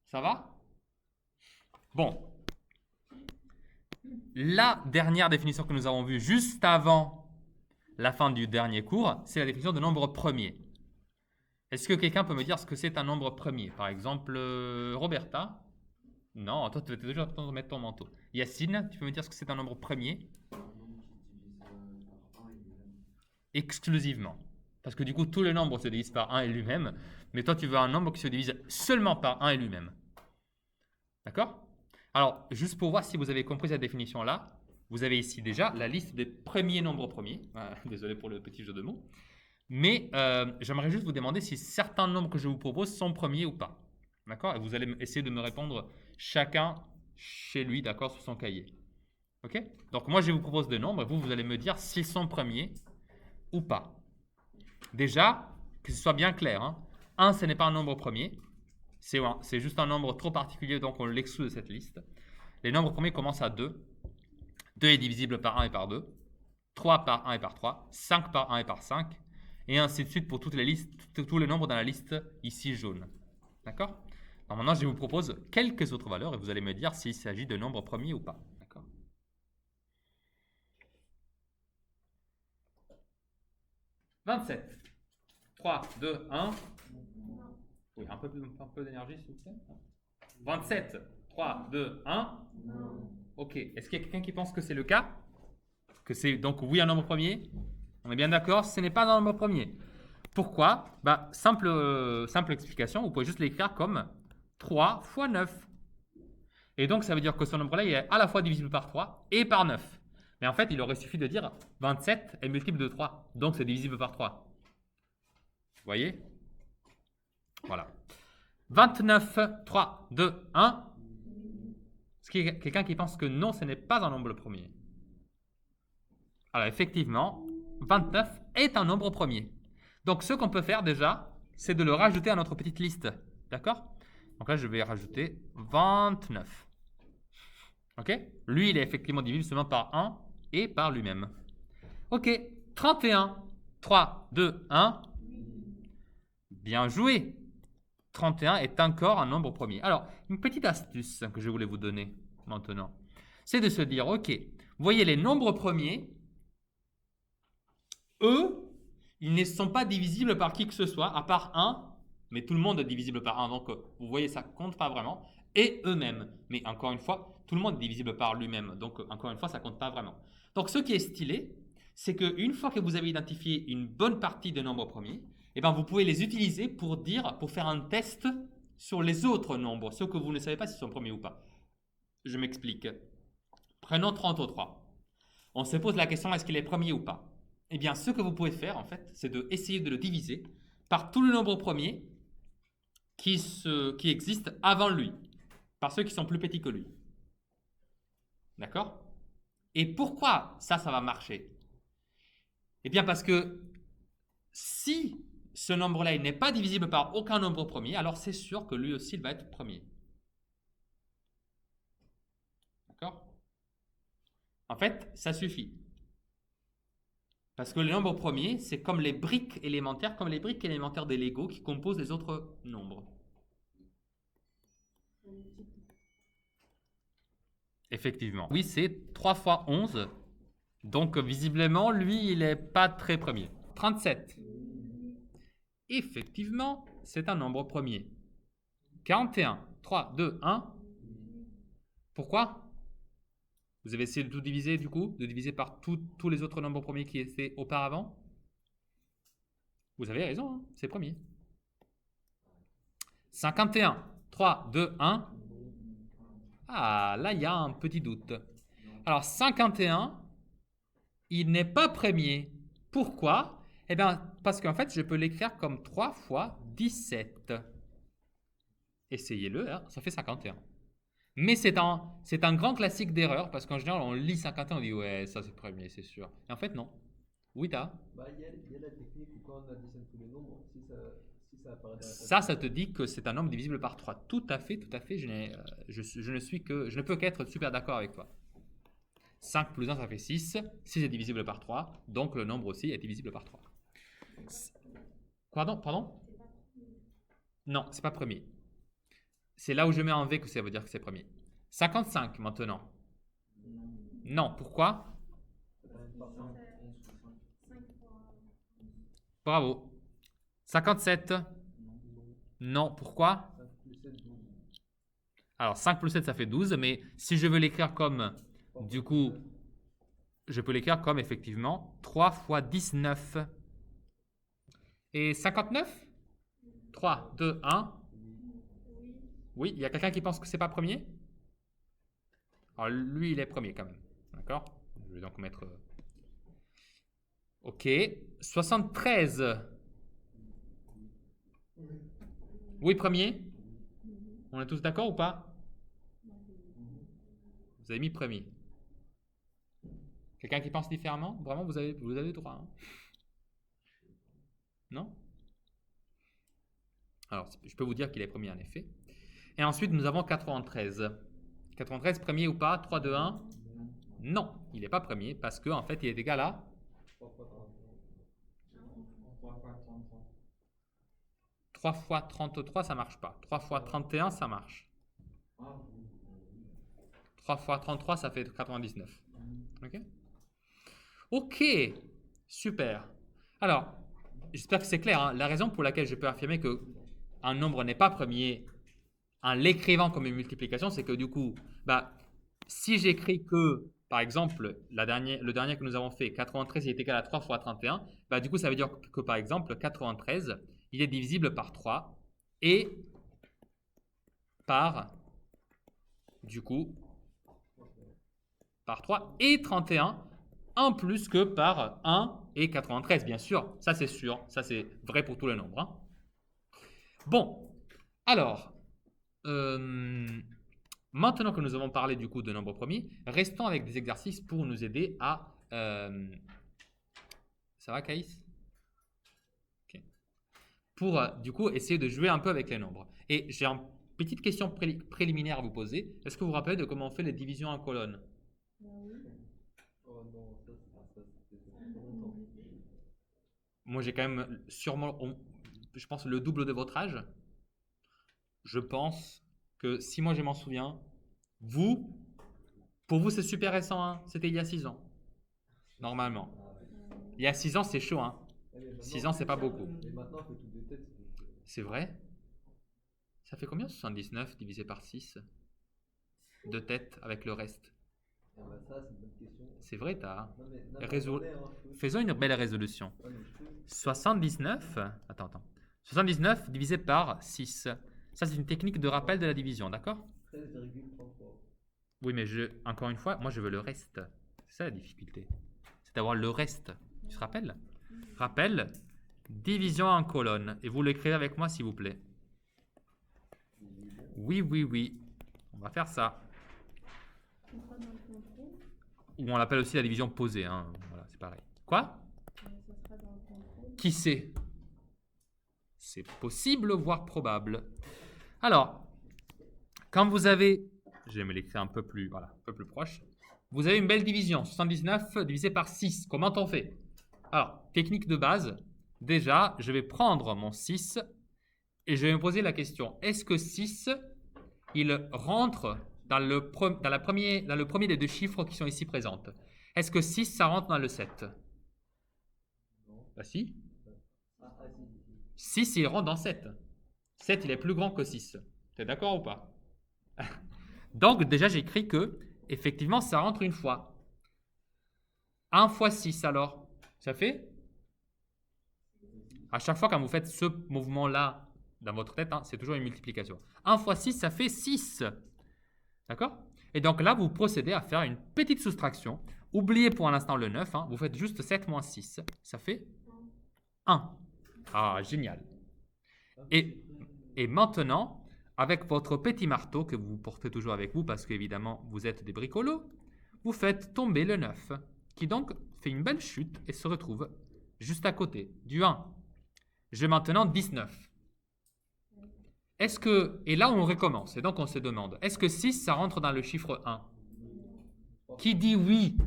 A: Ça va? Bon. La dernière définition que nous avons vue juste avant la fin du dernier cours, c'est la définition de nombre premier. Est-ce que quelqu'un peut me dire ce que c'est un nombre premier? Par exemple, Roberta? Non, toi tu vas toujours attendre de mettre ton manteau. Yacine, tu peux me dire ce que c'est un nombre premier?
B: Un nombre qui se divise par 1 et lui-même.
A: Exclusivement. Parce que du coup, tous les nombres se divisent par 1 et lui-même. Mais toi, tu veux un nombre qui se divise seulement par 1 et lui-même. D'accord? Alors, juste pour voir si vous avez compris cette définition-là, vous avez ici déjà la liste des premiers nombres premiers. Désolé pour le petit jeu de mots. Mais j'aimerais juste vous demander si certains nombres que je vous propose sont premiers ou pas. D'accord? Et vous allez essayer de me répondre chacun chez lui, d'accord, sur son cahier. Ok? Donc moi, je vous propose des nombres et vous allez me dire s'ils sont premiers ou pas. Déjà, que ce soit bien clair, 1, ce n'est pas un nombre premier. C'est juste un nombre trop particulier, donc on l'exclut de cette liste. Les nombres premiers commencent à 2. 2 est divisible par 1 et par 2. 3 par 1 et par 3. 5 par 1 et par 5. Et ainsi de suite pour toutes les listes, tous les nombres dans la liste ici jaune. D'accord? Alors maintenant, je vous propose quelques autres valeurs et vous allez me dire s'il s'agit de nombres premiers ou pas. D'accord? 27. 3, 2, 1. Oui, un peu d'énergie, s'il vous plaît. 27. 3, 2, 1.
B: Non.
A: Ok. Est-ce qu'il y a quelqu'un qui pense que c'est le cas? Que c'est donc oui un nombre premier? On est bien d'accord, ce n'est pas un nombre premier. Pourquoi? Bah, simple explication, vous pouvez juste l'écrire comme 3 fois 9. Et donc, ça veut dire que ce nombre-là, il est à la fois divisible par 3 et par 9. Mais en fait, il aurait suffi de dire 27 est multiple de 3. Donc, c'est divisible par 3. Vous voyez? Voilà. 29, 3, 2, 1. Est-ce qu'il y a quelqu'un qui pense que non, ce n'est pas un nombre premier? Alors, effectivement, 29 est un nombre premier. Donc, ce qu'on peut faire déjà, c'est de le rajouter à notre petite liste. D'accord? Donc là, je vais rajouter 29. Ok? Lui, il est effectivement divisible seulement par 1 et par lui-même. Ok. 31. 3, 2, 1. Bien joué. 31 est encore un nombre premier. Alors, une petite astuce que je voulais vous donner maintenant, c'est de se dire, ok, vous voyez les nombres premiers, eux, ils ne sont pas divisibles par qui que ce soit, à part 1, mais tout le monde est divisible par 1, donc vous voyez, ça ne compte pas vraiment, et eux-mêmes. Mais encore une fois, tout le monde est divisible par lui-même, donc encore une fois, ça ne compte pas vraiment. Donc ce qui est stylé, c'est qu'une fois que vous avez identifié une bonne partie des nombres premiers, eh ben, vous pouvez les utiliser pour faire un test sur les autres nombres, ceux que vous ne savez pas s'ils sont premiers ou pas. Je m'explique. Prenons 33. On se pose la question, est-ce qu'il est premier ou pas? Eh bien, ce que vous pouvez faire, en fait, c'est d'essayer de le diviser par tout le nombre premier qui existe avant lui, par ceux qui sont plus petits que lui. D'accord? Et pourquoi ça va marcher? Eh bien, parce que si ce nombre-là il n'est pas divisible par aucun nombre premier, alors c'est sûr que lui aussi il va être premier. D'accord? En fait, ça suffit. Parce que le nombre premier, c'est comme les briques élémentaires, des Lego qui composent les autres nombres. Effectivement. Oui, c'est 3 fois 11. Donc, visiblement, lui, il n'est pas très premier. 37. Effectivement, c'est un nombre premier. 41. 3, 2, 1. Pourquoi? Vous avez essayé de tout diviser, du coup? De diviser par tous les autres nombres premiers qui étaient auparavant? Vous avez raison, hein, c'est premier. 51. 3, 2, 1. Ah, là, il y a un petit doute. Alors, 51, il n'est pas premier. Pourquoi? Eh bien, parce qu'en fait, je peux l'écrire comme 3 fois 17. Essayez-le, hein, ça fait 51. Mais c'est un grand classique d'erreur, parce qu'en général, on lit 51, on dit ouais, ça c'est premier, c'est sûr. Et en fait, non. Oui, t'as.
B: Bah, il y a la technique où quand on additionne tous les nombres, si ça apparaît dans la
A: Ça te dit que c'est un nombre divisible par 3. Tout à fait, tout à fait. Je ne peux qu'être super d'accord avec toi. 5 plus 1, ça fait 6. 6 est divisible par 3, donc le nombre aussi est divisible par 3. Pardon? Non, c'est pas premier. C'est là où je mets en V que ça veut dire que c'est premier. 55 maintenant. Non, pourquoi? Bravo. 57. Non, pourquoi? Alors 5 plus 7 ça fait 12, mais si je veux l'écrire comme, du coup, je peux l'écrire comme effectivement 3 fois 19. Et 59? 3, 2, 1. Oui, il y a quelqu'un qui pense que c'est pas premier? Alors lui, il est premier quand même. D'accord? Je vais donc mettre... Ok. 73. Oui, premier? On est tous d'accord ou pas? Vous avez mis premier. Quelqu'un qui pense différemment? Vraiment, vous avez le droit. Hein? Non? Alors, je peux vous dire qu'il est premier en effet. Et ensuite, nous avons 93. 93, premier ou pas? 3, 2, 1? Non, il n'est pas premier parce qu'en fait, il est égal à 3 fois 33, ça marche pas. 3 fois 31, ça marche. 3 fois 33, ça fait 99. Ok? Ok, super. Alors, j'espère que c'est clair. Hein. La raison pour laquelle je peux affirmer que un nombre n'est pas premier en l'écrivant comme une multiplication, c'est que du coup, si j'écris que, par exemple, le dernier que nous avons fait, 93, il est égal à 3 fois 31, du coup, ça veut dire que, par exemple, 93, il est divisible par 3 et par, du coup, par 3 et 31, en plus que par 1 et 93, bien sûr. Ça, c'est sûr. Ça, c'est vrai pour tous les nombres. Hein. Bon, alors, maintenant que nous avons parlé du coup de nombres premiers, restons avec des exercices pour nous aider à... Ça va, Caïs? Okay. Pour du coup essayer de jouer un peu avec les nombres. Et j'ai une petite question préliminaire à vous poser. Est-ce que vous vous rappelez de comment on fait les divisions en colonnes?
B: Oh non, ça c'était longtemps.
A: Moi j'ai quand même sûrement, je pense, le double de votre âge. Je pense que si moi je m'en souviens, pour vous c'est super récent, hein. C'était il y a 6 ans, normalement. Il y a 6 ans c'est chaud, hein. 6 ans c'est pas beaucoup.
B: Et maintenant, on fait tout des têtes.
A: C'est vrai? Ça fait combien 79 divisé par 6 de tête avec le reste?
B: Ah bah ça, c'est une bonne question.
A: C'est vrai, t'as.
B: Non, mais
A: Résol-
B: attendez, hein, je peux-
A: Faisons une belle résolution.
B: Ouais, mais je peux-
A: 79, attends. 79 divisé par 6. Ça, c'est une technique de rappel de la division, d'accord?
B: 13,33.
A: Oui, mais encore une fois, moi je veux le reste. C'est ça la difficulté. C'est d'avoir le reste. Tu te rappelles? Rappel, division en colonne. Et vous l'écrivez avec moi, s'il vous plaît. Oui, oui, oui. On va faire ça. Ou on l'appelle aussi la division posée. Hein. Voilà, c'est pareil. Quoi? Qui sait? C'est possible, voire probable. Alors, quand vous avez... Je vais me l'écrire un peu plus, voilà, un peu plus proche. Vous avez une belle division. 79 divisé par 6. Comment on fait? Alors, technique de base. Déjà, je vais prendre mon 6 et je vais me poser la question. Est-ce que 6, il rentre dans le premier des deux chiffres qui sont ici présentes? Est-ce que 6, ça rentre dans le 7? Bah si. 6, il rentre dans 7. 7, il est plus grand que 6. Tu es d'accord ou pas? Donc, déjà, j'écris que, effectivement, ça rentre une fois. 1 fois 6, alors, ça fait? À chaque fois, quand vous faites ce mouvement-là dans votre tête, hein, c'est toujours une multiplication. 1 fois 6, ça fait 6. D'accord? Et donc là, vous procédez à faire une petite soustraction. Oubliez pour l'instant le 9. Hein, vous faites juste 7 moins 6. Ça fait 1. Ah, génial. Et maintenant, avec votre petit marteau que vous portez toujours avec vous parce qu'évidemment, vous êtes des bricolos, vous faites tomber le 9, qui donc fait une belle chute et se retrouve juste à côté du 1. J'ai maintenant 19. Est-ce que... Et là, on recommence. Et donc, on se demande, est-ce que 6, ça rentre dans le chiffre 1? Qui dit oui?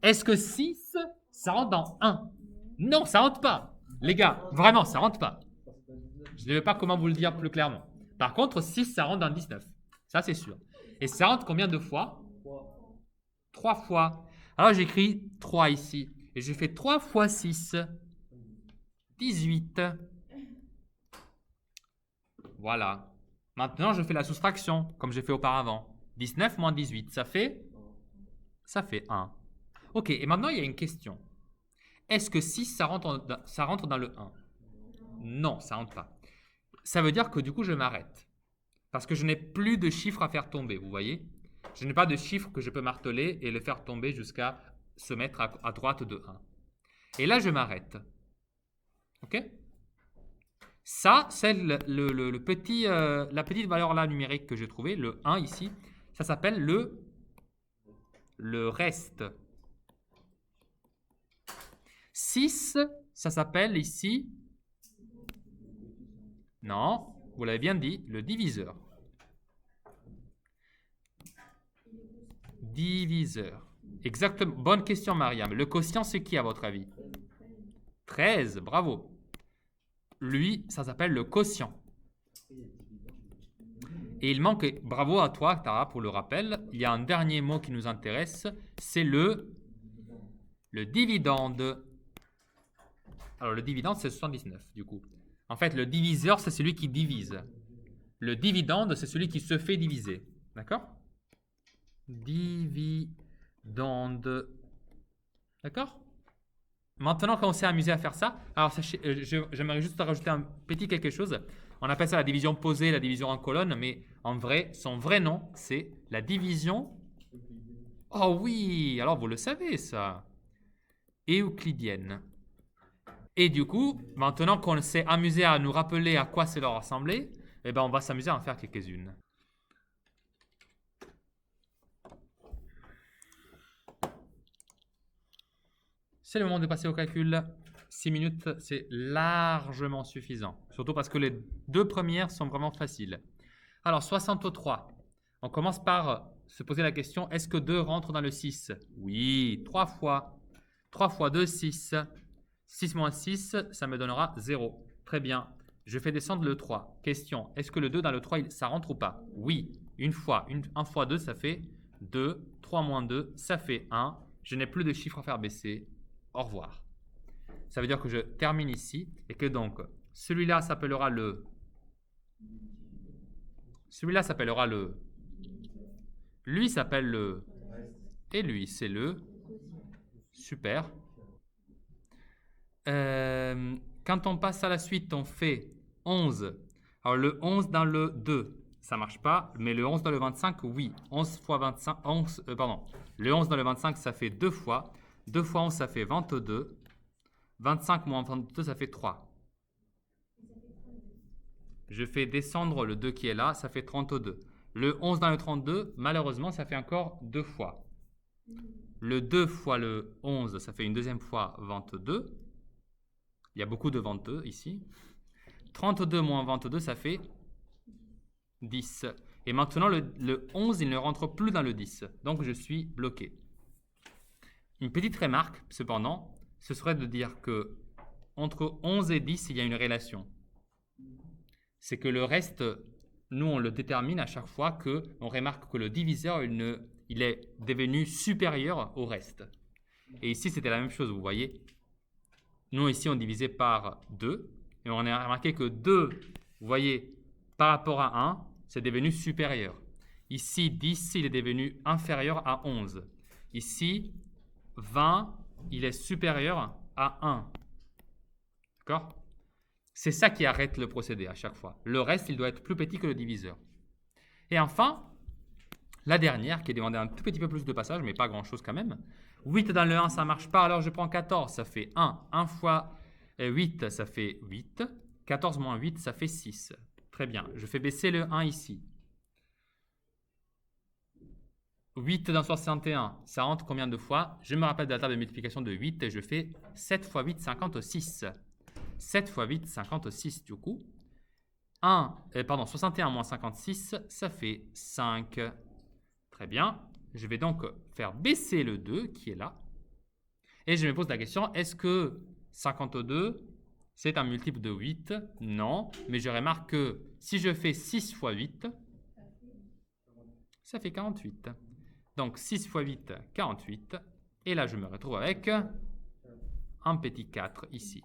A: Est-ce que 6, ça rentre dans 1? Non, ça rentre pas. Les gars, vraiment, ça rentre pas. Je ne sais pas comment vous le dire plus clairement. Par contre, 6, ça rentre dans 19. Ça, c'est sûr. Et ça rentre combien de fois? 3 fois. Alors, j'écris 3 ici. Et je fais 3 fois 6. 18. Voilà. Maintenant, je fais la soustraction, comme j'ai fait auparavant. 19 moins 18, ça fait 1. Ok, et maintenant, il y a une question. Est-ce que 6, ça rentre dans le 1? Non, ça rentre pas. Ça veut dire que du coup, je m'arrête. Parce que je n'ai plus de chiffres à faire tomber, vous voyez? Je n'ai pas de chiffre que je peux marteler et le faire tomber jusqu'à se mettre à droite de 1. Et là, je m'arrête. Ok? Ça, c'est la petite valeur là numérique que j'ai trouvée, le 1 ici. Ça s'appelle le reste. 6, ça s'appelle ici... Non, vous l'avez bien dit, le diviseur. Diviseur. Exactement. Bonne question, Mariam. Le quotient, c'est qui à votre avis? 13, bravo. Lui, ça s'appelle le quotient. Et il manque, bravo à toi, Tara, pour le rappel. Il y a un dernier mot qui nous intéresse, c'est le dividende. Alors, le dividende, c'est 79, du coup. En fait, le diviseur, c'est celui qui divise. Le dividende, c'est celui qui se fait diviser. D'accord? Dividende. D'accord? Maintenant qu'on s'est amusé à faire ça, alors j'aimerais juste rajouter un petit quelque chose. On appelle ça la division posée, la division en colonne, mais en vrai, son vrai nom, c'est la division... Oh oui, alors vous le savez ça. Euclidienne. Et du coup, maintenant qu'on s'est amusé à nous rappeler à quoi cela ressemblait, eh ben on va s'amuser à en faire quelques-unes. C'est le moment de passer au calcul. 6 minutes, c'est largement suffisant. Surtout parce que les deux premières sont vraiment faciles. Alors, 63. On commence par se poser la question, est-ce que 2 rentre dans le 6? Oui, 3 fois. 3 fois 2, 6. 6 moins 6, ça me donnera 0. Très bien. Je fais descendre le 3. Question, est-ce que le 2 dans le 3, ça rentre ou pas? Oui, une fois. 1 fois 2, ça fait 2. 3 moins 2, ça fait 1. Je n'ai plus de chiffres à faire baisser. Au revoir. Ça veut dire que je termine ici et que donc celui-là s'appellera le... Celui-là s'appellera le... Lui s'appelle le... Et lui, c'est le... Super. Quand on passe à la suite, on fait 11. Alors le 11 dans le 2, ça marche pas. Mais le 11 dans le 25, oui. 11 fois 25, le 11 dans le 25, ça fait 2 fois. 2 fois 11, ça fait 22. 25 moins 22, ça fait 3. Je fais descendre le 2 qui est là, ça fait 32. Le 11 dans le 32, malheureusement, ça fait encore 2 fois. Le 2 fois le 11, ça fait une deuxième fois 22. Il y a beaucoup de 22 ici. 32 moins 22, ça fait 10. Et maintenant, le 11, il ne rentre plus dans le 10. Donc, je suis bloqué. Une petite remarque, cependant, ce serait de dire que entre 11 et 10, il y a une relation. C'est que le reste, nous, on le détermine à chaque fois qu'on remarque que le diviseur, il est devenu supérieur au reste. Et ici, c'était la même chose, vous voyez. Nous, ici, on divisait par 2. Et on a remarqué que 2, vous voyez, par rapport à 1, c'est devenu supérieur. Ici, 10, il est devenu inférieur à 11. Ici, 20, il est supérieur à 1. D'accord ? C'est ça qui arrête le procédé à chaque fois. Le reste, il doit être plus petit que le diviseur. Et enfin, la dernière, qui est demandée un tout petit peu plus de passage, mais pas grand-chose quand même. 8 dans le 1, ça ne marche pas, alors je prends 14, ça fait 1. 1 fois 8, ça fait 8. 14 moins 8, ça fait 6. Très bien, je fais baisser le 1 ici. 8 dans 61, ça rentre combien de fois? Je me rappelle de la table de multiplication de 8 et je fais 7 fois 8, 56. 7 fois 8, 56 du coup. 61 moins 56, ça fait 5. Très bien. Je vais donc faire baisser le 2 qui est là. Et je me pose la question, est-ce que 52, c'est un multiple de 8? Non, mais je remarque que si je fais 6 fois 8, ça fait 48. Donc 6 fois 8, 48. Et là, je me retrouve avec un petit 4 ici.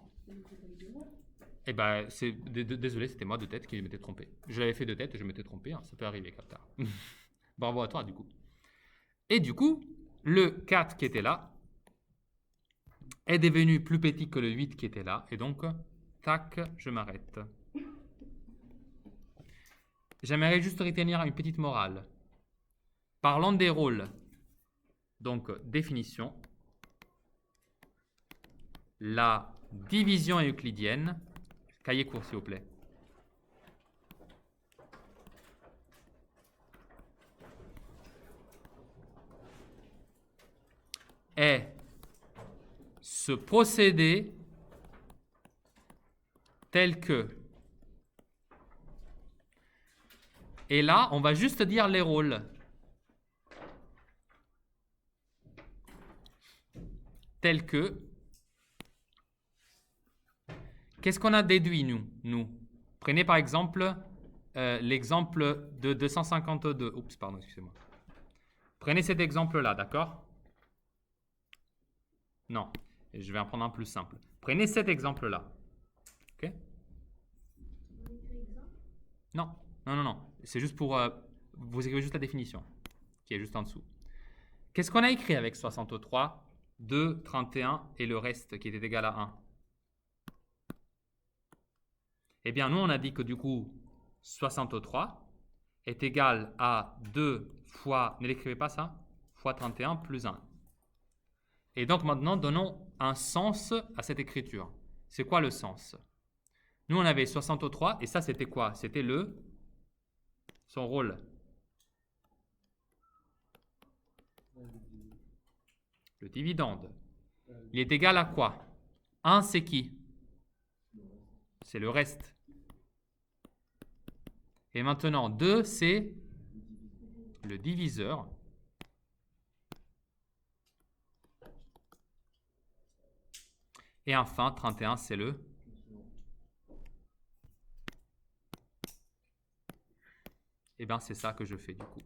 A: Eh bien, désolé, c'était moi de tête qui m'étais trompé. Je l'avais fait de tête et je m'étais trompé. Hein, ça peut arriver comme ça. Bravo à toi, du coup. Et du coup, le 4 qui était là est devenu plus petit que le 8 qui était là. Et donc, tac, je m'arrête. J'aimerais juste retenir une petite morale. Parlons des rôles. Donc, définition. La division euclidienne. Cahier court, s'il vous plaît. Est ce procédé tel que. Et là, on va juste dire les rôles. Tel que. Qu'est-ce qu'on a déduit, nous? Prenez par exemple l'exemple de 252. Oups, pardon, excusez-moi. Prenez cet exemple-là, d'accord? Non, je vais en prendre un plus simple. Prenez cet exemple-là. Ok? Non. C'est juste pour... vous écrivez juste la définition, qui est juste en dessous. Qu'est-ce qu'on a écrit avec 63, 2, 31 et le reste qui était égal à 1? Eh bien, nous, on a dit que du coup, 63 est égal à 2 fois, ne l'écrivez pas ça, fois 31 plus 1. Et donc maintenant, donnons un sens à cette écriture. C'est quoi le sens? Nous, on avait 63 et ça, c'était quoi? C'était son rôle. Le dividende. Il est égal à quoi? 1, c'est qui? C'est le reste. Et maintenant, 2, c'est le diviseur. Et enfin, 31, c'est le... Eh bien, c'est ça que je fais du coup.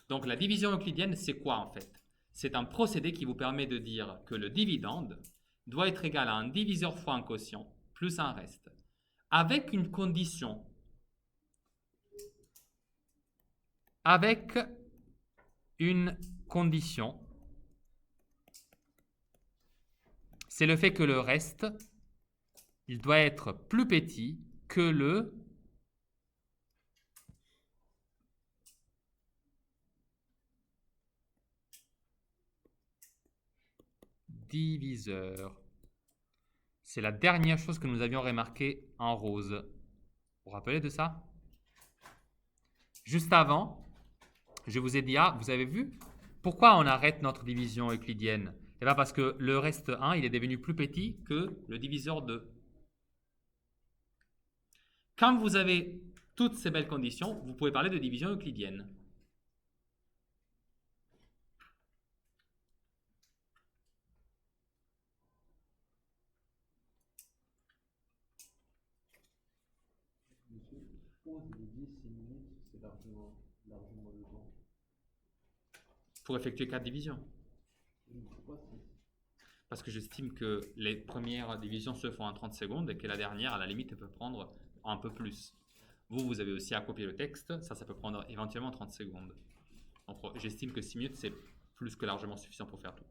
A: Donc, la division euclidienne, c'est quoi en fait? C'est un procédé qui vous permet de dire que le dividende doit être égal à un diviseur fois un quotient plus un reste, avec une condition. Avec une condition c'est le fait que le reste, il doit être plus petit que le diviseur. C'est la dernière chose que nous avions remarqué en rose. Vous vous rappelez de ça? Juste avant, je vous ai dit, ah, vous avez vu? Pourquoi on arrête notre division euclidienne? Eh bien parce que le reste 1, il est devenu plus petit que le diviseur 2. Quand vous avez toutes ces belles conditions, vous pouvez parler de division euclidienne.
B: Monsieur, pourquoi vous avez dit 6 minutes, c'est largement le temps.
A: Pour effectuer 4 divisions.
B: Pourquoi c'est...
A: Parce que j'estime que les premières divisions se font en 30 secondes et que la dernière, à la limite, peut prendre un peu plus. Vous avez aussi à copier le texte, ça peut prendre éventuellement 30 secondes. Donc, j'estime que 6 minutes, c'est plus que largement suffisant pour faire tout.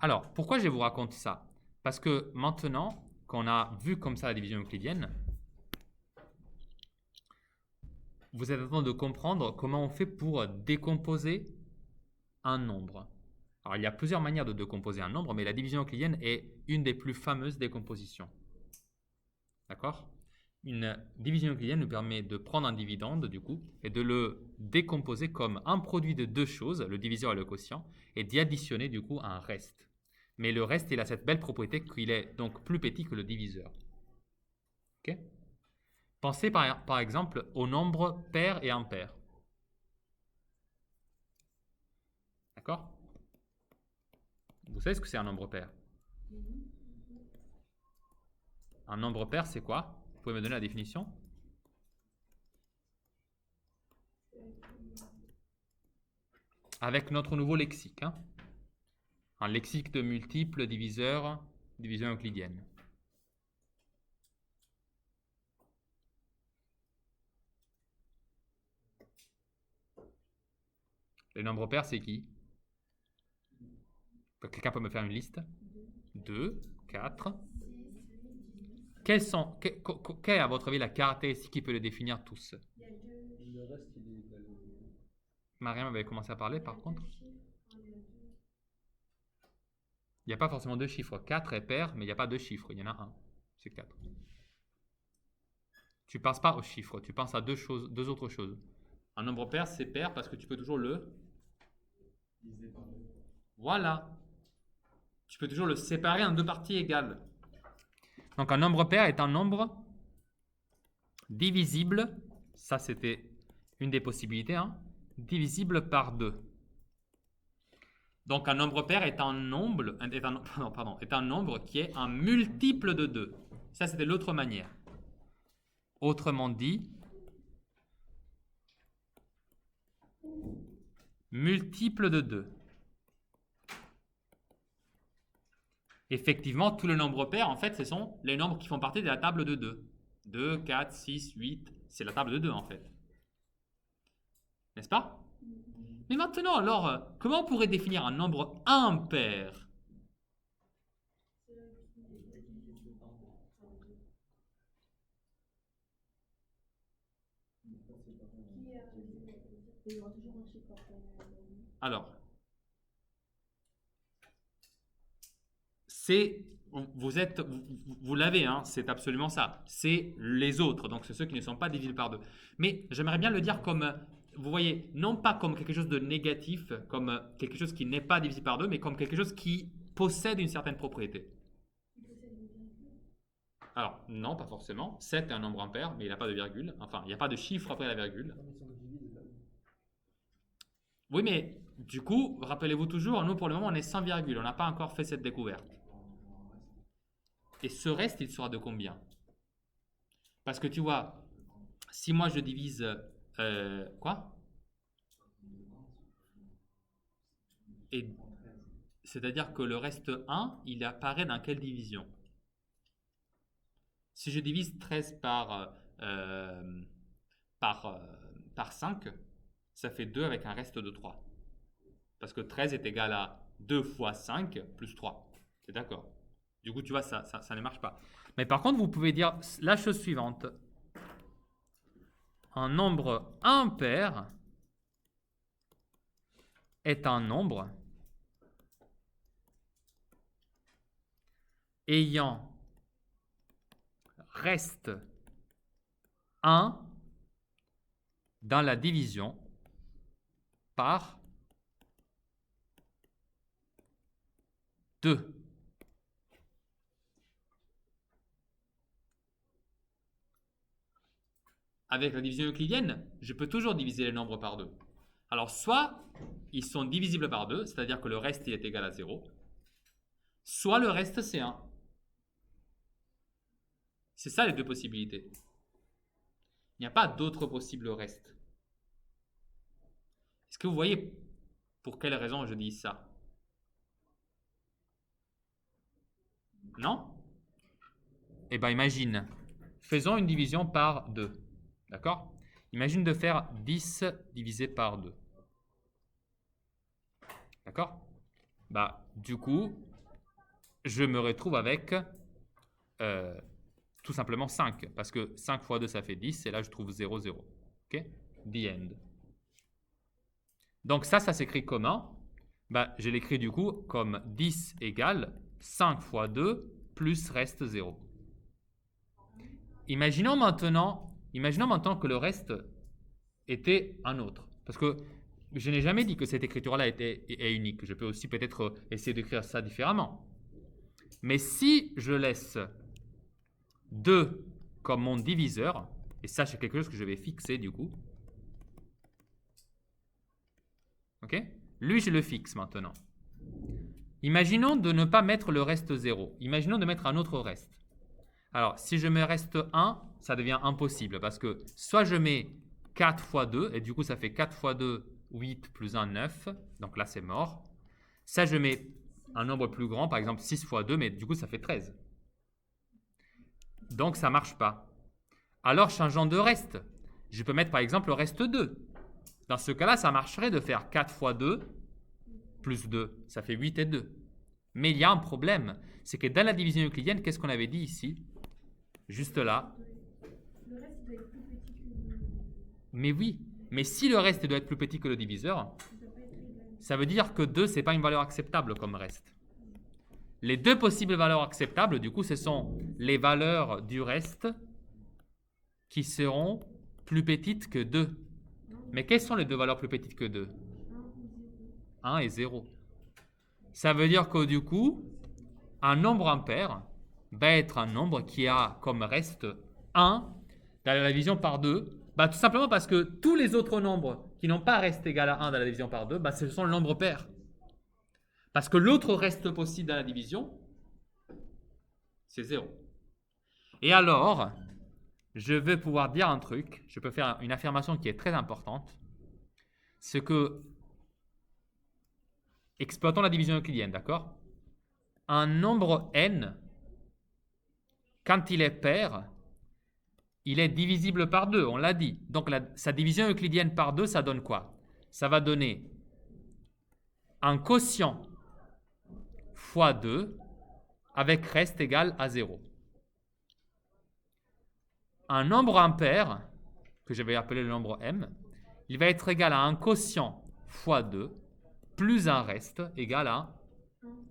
A: Alors, pourquoi je vous raconte ça? Parce que maintenant qu'on a vu comme ça la division euclidienne, vous êtes en train de comprendre comment on fait pour décomposer un nombre. Alors, il y a plusieurs manières de décomposer un nombre, mais la division euclidienne est une des plus fameuses décompositions. D'accord? Une division euclidienne nous permet de prendre un dividende, du coup, et de le décomposer comme un produit de deux choses, le diviseur et le quotient, et d'y additionner, du coup, un reste. Mais le reste, il a cette belle propriété qu'il est donc plus petit que le diviseur. Ok? Pensez par exemple au nombre pair et impair. D'accord? Vous savez ce que c'est un nombre pair? Un nombre pair, c'est quoi? Vous pouvez me donner la définition? Avec notre nouveau lexique. Hein? Un lexique de multiples diviseurs, division euclidienne. Les nombres pairs, c'est qui? Quelqu'un peut me faire une liste? 2, 4. Quelle est à votre avis la caractéristique qui peut les définir tous?
B: Le reste, il est égal au deux.
A: Mariam avait commencé à parler par contre. Il n'y a pas forcément deux chiffres. 4 est pair, mais il n'y a pas deux chiffres. Il y en a un. C'est 4. Tu ne penses pas aux chiffres, tu penses à deux autres choses. Un nombre pair, c'est pair parce que tu peux toujours le...
B: Divisé par deux.
A: Voilà. Tu peux toujours le séparer en deux parties égales. Donc un nombre pair est un nombre divisible. Ça, c'était une des possibilités. Hein, divisible par 2. Donc un nombre pair est un nombre, est un nombre qui est un multiple de 2. Ça, c'était l'autre manière. Autrement dit, multiple de 2. Effectivement, tous les nombres pairs, en fait, ce sont les nombres qui font partie de la table de 2. 2, 4, 6, 8, c'est la table de 2 en fait. N'est-ce pas? Mais maintenant, alors, comment on pourrait définir un nombre impair? Alors, vous l'avez, hein, c'est absolument ça. C'est les autres, donc c'est ceux qui ne sont pas divisés par 2. Mais j'aimerais bien le dire comme, vous voyez, non pas comme quelque chose de négatif, comme quelque chose qui n'est pas divisé par 2, mais comme quelque chose qui possède une certaine propriété. Alors, non, pas forcément. 7 est un nombre impair, mais il n'a pas de virgule. Enfin, il n'y a pas de chiffre après la virgule. Oui, mais du coup, rappelez-vous toujours, nous pour le moment, on est sans virgule. On n'a pas encore fait cette découverte. Et ce reste, il sera de combien? Parce que tu vois, si moi je divise... quoi? Et c'est-à-dire que le reste 1, il apparaît dans quelle division? Si je divise 13 par 5, ça fait 2 avec un reste de 3. Parce que 13 est égal à 2 fois 5 plus 3. C'est d'accord. Du coup, tu vois, ça ne marche pas. Mais par contre, vous pouvez dire la chose suivante. Un nombre impair est un nombre ayant reste 1 dans la division par 2. Avec la division euclidienne, je peux toujours diviser les nombres par 2. Alors, soit ils sont divisibles par 2, c'est-à-dire que le reste il est égal à 0, soit le reste c'est 1. C'est ça les deux possibilités. Il n'y a pas d'autre possible reste. Est-ce que vous voyez pour quelle raison je dis ça? Non? Eh bien, imagine. Faisons une division par 2. D'accord? Imagine de faire 10 divisé par 2. D'accord? Bah, du coup, je me retrouve avec tout simplement 5. Parce que 5 fois 2, ça fait 10. Et là, je trouve 0, 0. OK? The end. Donc ça s'écrit comment? Bah, je l'écris du coup comme 10 égale 5 fois 2 plus reste 0. Imaginons maintenant que le reste était un autre. Parce que je n'ai jamais dit que cette écriture-là est unique. Je peux aussi peut-être essayer d'écrire ça différemment. Mais si je laisse 2 comme mon diviseur, et ça c'est quelque chose que je vais fixer du coup. Ok? Lui, je le fixe maintenant. Imaginons de ne pas mettre le reste 0. Imaginons de mettre un autre reste. Alors, si je mets reste 1, ça devient impossible parce que soit je mets 4 fois 2, et du coup, ça fait 4 fois 2, 8 plus 1, 9. Donc là, c'est mort. Ça, je mets un nombre plus grand, par exemple 6 fois 2, mais du coup, ça fait 13. Donc, ça ne marche pas. Alors, changeons de reste. Je peux mettre, par exemple, le reste 2. Dans ce cas-là, ça marcherait de faire 4 fois 2 plus 2. Ça fait 8 et 2. Mais il y a un problème. C'est que dans la division euclidienne, qu'est-ce qu'on avait dit ici? Juste là.
C: Le reste doit être plus petit que
A: Mais oui. Mais si le reste doit être plus petit que le diviseur, ça veut dire que 2, ce n'est pas une valeur acceptable comme reste. Les deux possibles valeurs acceptables, du coup, ce sont les valeurs du reste qui seront plus petites que 2. Mais quelles sont les deux valeurs plus petites que 2? 1 et 0. Ça veut dire que du coup, un nombre impair va être un nombre qui a comme reste 1 dans la division par 2. Bah, tout simplement parce que tous les autres nombres qui n'ont pas reste égal à 1 dans la division par 2, bah, ce sont le nombre pair. Parce que l'autre reste possible dans la division, c'est 0. Et alors, je vais pouvoir dire un truc, je peux faire une affirmation qui est très importante, c'est que, exploitons la division euclidienne, d'accord? Un nombre n, quand il est pair, il est divisible par 2, on l'a dit. Donc sa division euclidienne par 2, ça donne quoi? Ça va donner un quotient fois 2 avec reste égal à 0. Un nombre impair, que je vais appeler le nombre m, il va être égal à un quotient fois 2 plus un reste égal à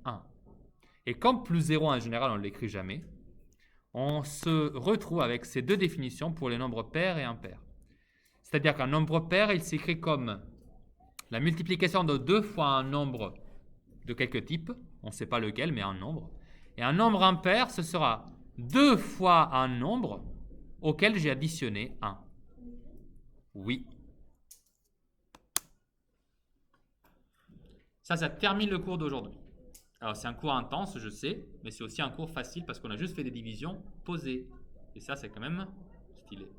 A: 1. Et comme plus 0 en général, on ne l'écrit jamais, on se retrouve avec ces deux définitions pour les nombres pairs et impairs. C'est-à-dire qu'un nombre pair, il s'écrit comme la multiplication de 2 fois un nombre de quelque type, on ne sait pas lequel, mais un nombre. Et un nombre impair, ce sera 2 fois un nombre auquel j'ai additionné 1. Oui. Ça termine le cours d'aujourd'hui. Alors, c'est un cours intense, je sais, mais c'est aussi un cours facile parce qu'on a juste fait des divisions posées. Et ça, c'est quand même stylé.